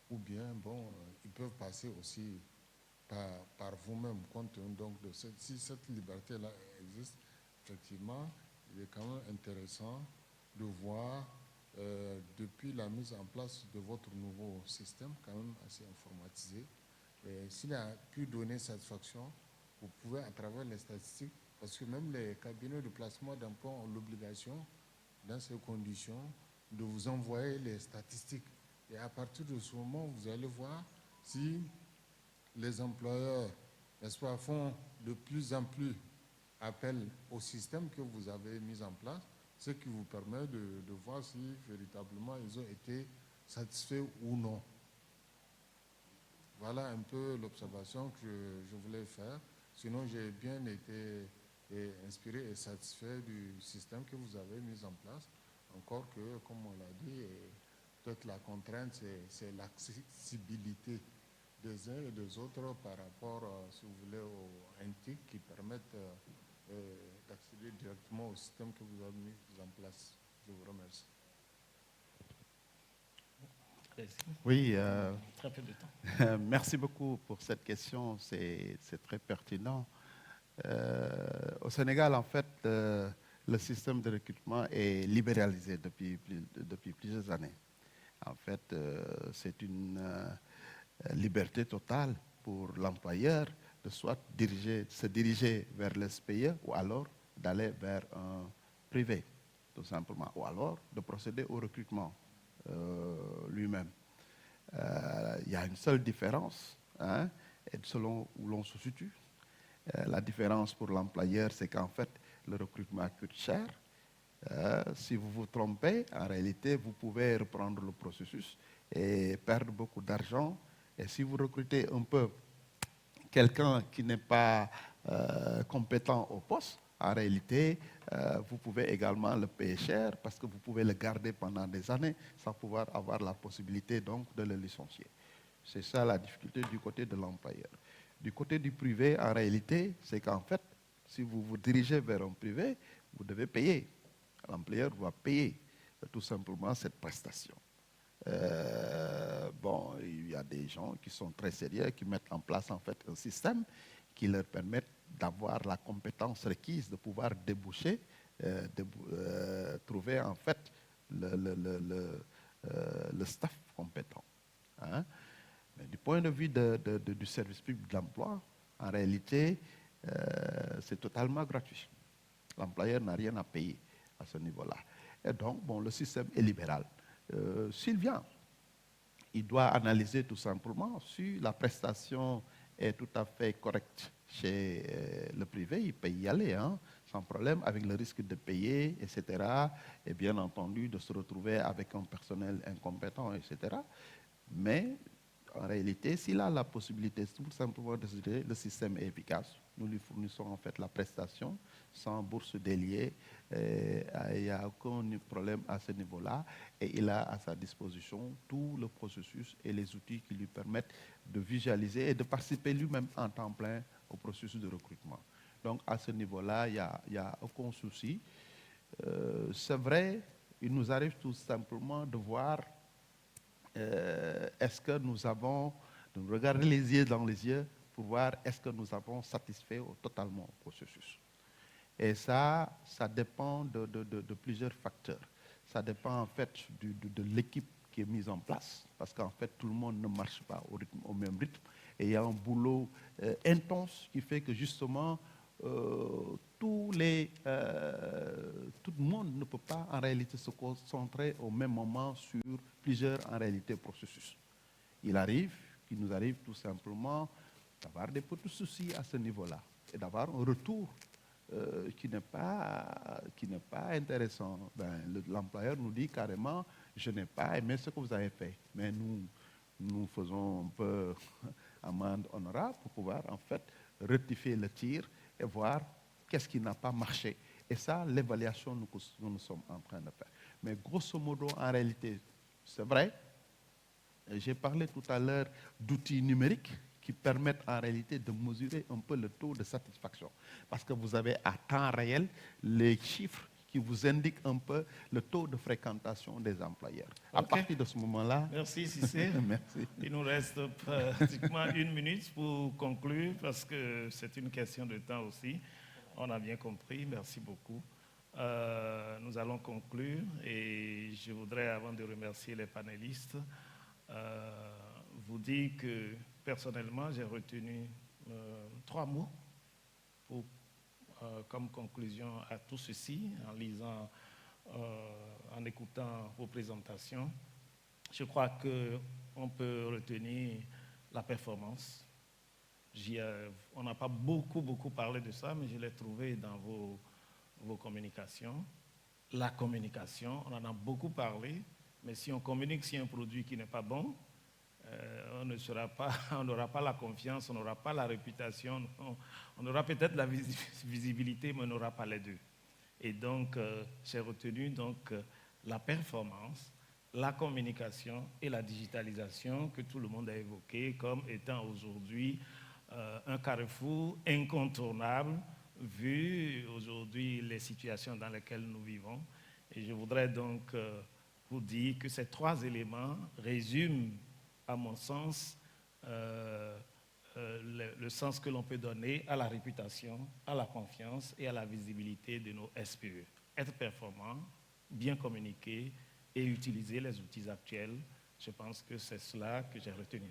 ou bien, bon, ils peuvent passer aussi par vous-même, compte tenu donc de si cette liberté-là existe, effectivement, il est quand même intéressant de voir, depuis la mise en place de votre nouveau système, quand même assez informatisé, s'il a pu donner satisfaction, vous pouvez, à travers les statistiques, parce que même les cabinets de placement d'emploi ont l'obligation, dans ces conditions, de vous envoyer les statistiques. Et à partir de ce moment, vous allez voir si les employeurs, n'est-ce pas, font de plus en plus appel au système que vous avez mis en place, ce qui vous permet de voir si véritablement ils ont été satisfaits ou non. Voilà un peu l'observation que je voulais faire. Sinon, j'ai bien été inspiré et satisfait du système que vous avez mis en place. Encore que, comme on l'a dit, peut-être la contrainte, c'est l'accessibilité des uns et des autres par rapport, si vous voulez, aux NTIC qui permettent d'accéder directement au système que vous avez mis en place. Je vous remercie. Allez-y. Oui, très peu de temps. Merci beaucoup pour cette question, c'est très pertinent. Au Sénégal, en fait, le système de recrutement est libéralisé depuis plusieurs années. En fait, c'est une liberté totale pour l'employeur de soit se diriger vers le SPE ou alors d'aller vers un privé, tout simplement, ou alors de procéder au recrutement lui-même. Il y a une seule différence, hein, et selon où l'on se situe. La différence pour l'employeur, c'est qu'en fait, le recrutement coûte cher. Si vous vous trompez, en réalité, vous pouvez reprendre le processus et perdre beaucoup d'argent. Et si vous recrutez un peu quelqu'un qui n'est pas compétent au poste, en réalité, vous pouvez également le payer cher parce que vous pouvez le garder pendant des années sans pouvoir avoir la possibilité donc de le licencier. C'est ça la difficulté du côté de l'employeur. Du côté du privé, en réalité, c'est qu'en fait, si vous vous dirigez vers un privé, vous devez payer. L'employeur doit payer tout simplement cette prestation. Bon, il y a des gens qui sont très sérieux, qui mettent en place en fait un système qui leur permet d'avoir la compétence requise, de pouvoir déboucher, trouver en fait le staff compétent. Hein. Mais du point de vue du service public de l'emploi, en réalité, c'est totalement gratuit. L'employeur n'a rien à payer à ce niveau-là. Et donc, bon, le système est libéral. S'il vient, il doit analyser tout simplement si la prestation est tout à fait correcte chez le privé, il peut y aller, hein, sans problème, avec le risque de payer, etc. Et bien entendu, de se retrouver avec un personnel incompétent, etc. Mais en réalité, s'il a la possibilité tout simplement de se dire le système est efficace, nous lui fournissons en fait la prestation sans bourse déliée, il n'y a aucun problème à ce niveau-là et il a à sa disposition tout le processus et les outils qui lui permettent de visualiser et de participer lui-même en temps plein au processus de recrutement. Donc à ce niveau-là, il n'y a aucun souci. C'est vrai, il nous arrive tout simplement de voir est-ce que nous avons, de regarder les yeux dans les yeux pour voir est-ce que nous avons satisfait totalement au processus. Et ça dépend de plusieurs facteurs. Ça dépend en fait de l'équipe qui est mise en place, parce qu'en fait tout le monde ne marche pas au même rythme. Et il y a un boulot intense qui fait que justement tout le monde ne peut pas en réalité se concentrer au même moment sur plusieurs en réalité processus. Il nous arrive tout simplement d'avoir des petits soucis à ce niveau-là et d'avoir un retour qui n'est pas intéressant. L'employeur nous dit carrément je n'ai pas aimé ce que vous avez fait, mais nous faisons un peu amende honorable pour pouvoir en fait rectifier le tir et voir qu'est-ce qui n'a pas marché. Et ça, l'évaluation, nous sommes en train de faire. Mais grosso modo, en réalité, c'est vrai, j'ai parlé tout à l'heure d'outils numériques qui permettent en réalité de mesurer un peu le taux de satisfaction. Parce que vous avez à temps réel les chiffres qui vous indiquent un peu le taux de fréquentation des employeurs. À partir de ce moment-là... Merci Cissé. Merci. Il nous reste pratiquement 1 minute pour conclure parce que c'est une question de temps aussi. On a bien compris. Merci beaucoup. Nous allons conclure et je voudrais, avant de remercier les panélistes, vous dire que personnellement, j'ai retenu 3 mots pour comme conclusion à tout ceci, en lisant, en écoutant vos présentations. Je crois qu'on peut retenir la performance. On n'a pas beaucoup parlé de ça, mais je l'ai trouvé dans vos communications. La communication, on en a beaucoup parlé, mais si on communique sur un produit qui n'est pas bon, on n'aura pas la confiance, on n'aura pas la réputation, on aura peut-être la visibilité, mais on n'aura pas les deux. Et donc, j'ai retenu la performance, la communication et la digitalisation que tout le monde a évoqué comme étant aujourd'hui un carrefour incontournable vu aujourd'hui les situations dans lesquelles nous vivons. Et je voudrais donc pour dire que ces 3 éléments résument, à mon sens, le sens que l'on peut donner à la réputation, à la confiance et à la visibilité de nos SPE. Être performant, bien communiquer et utiliser les outils actuels, je pense que c'est cela que j'ai retenu.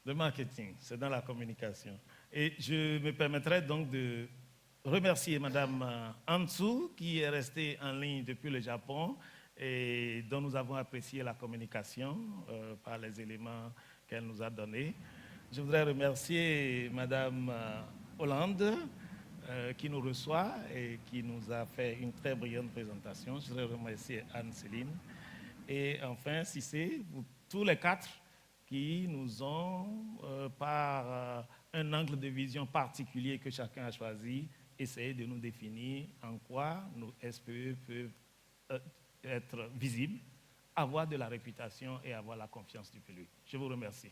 Le marketing, c'est dans la communication. Et je me permettrai donc de remercier Madame Ansu, qui est restée en ligne depuis le Japon et dont nous avons apprécié la communication par les éléments qu'elle nous a donnés. Je voudrais remercier Madame Hollande, qui nous reçoit et qui nous a fait une très brillante présentation. Je voudrais remercier Anne-Céline. Et enfin, Cissé, tous les 4 qui nous ont, par un angle de vision particulier que chacun a choisi, essayé de nous définir en quoi nos SPE peuvent être visibles, avoir de la réputation et avoir la confiance du public. Je vous remercie.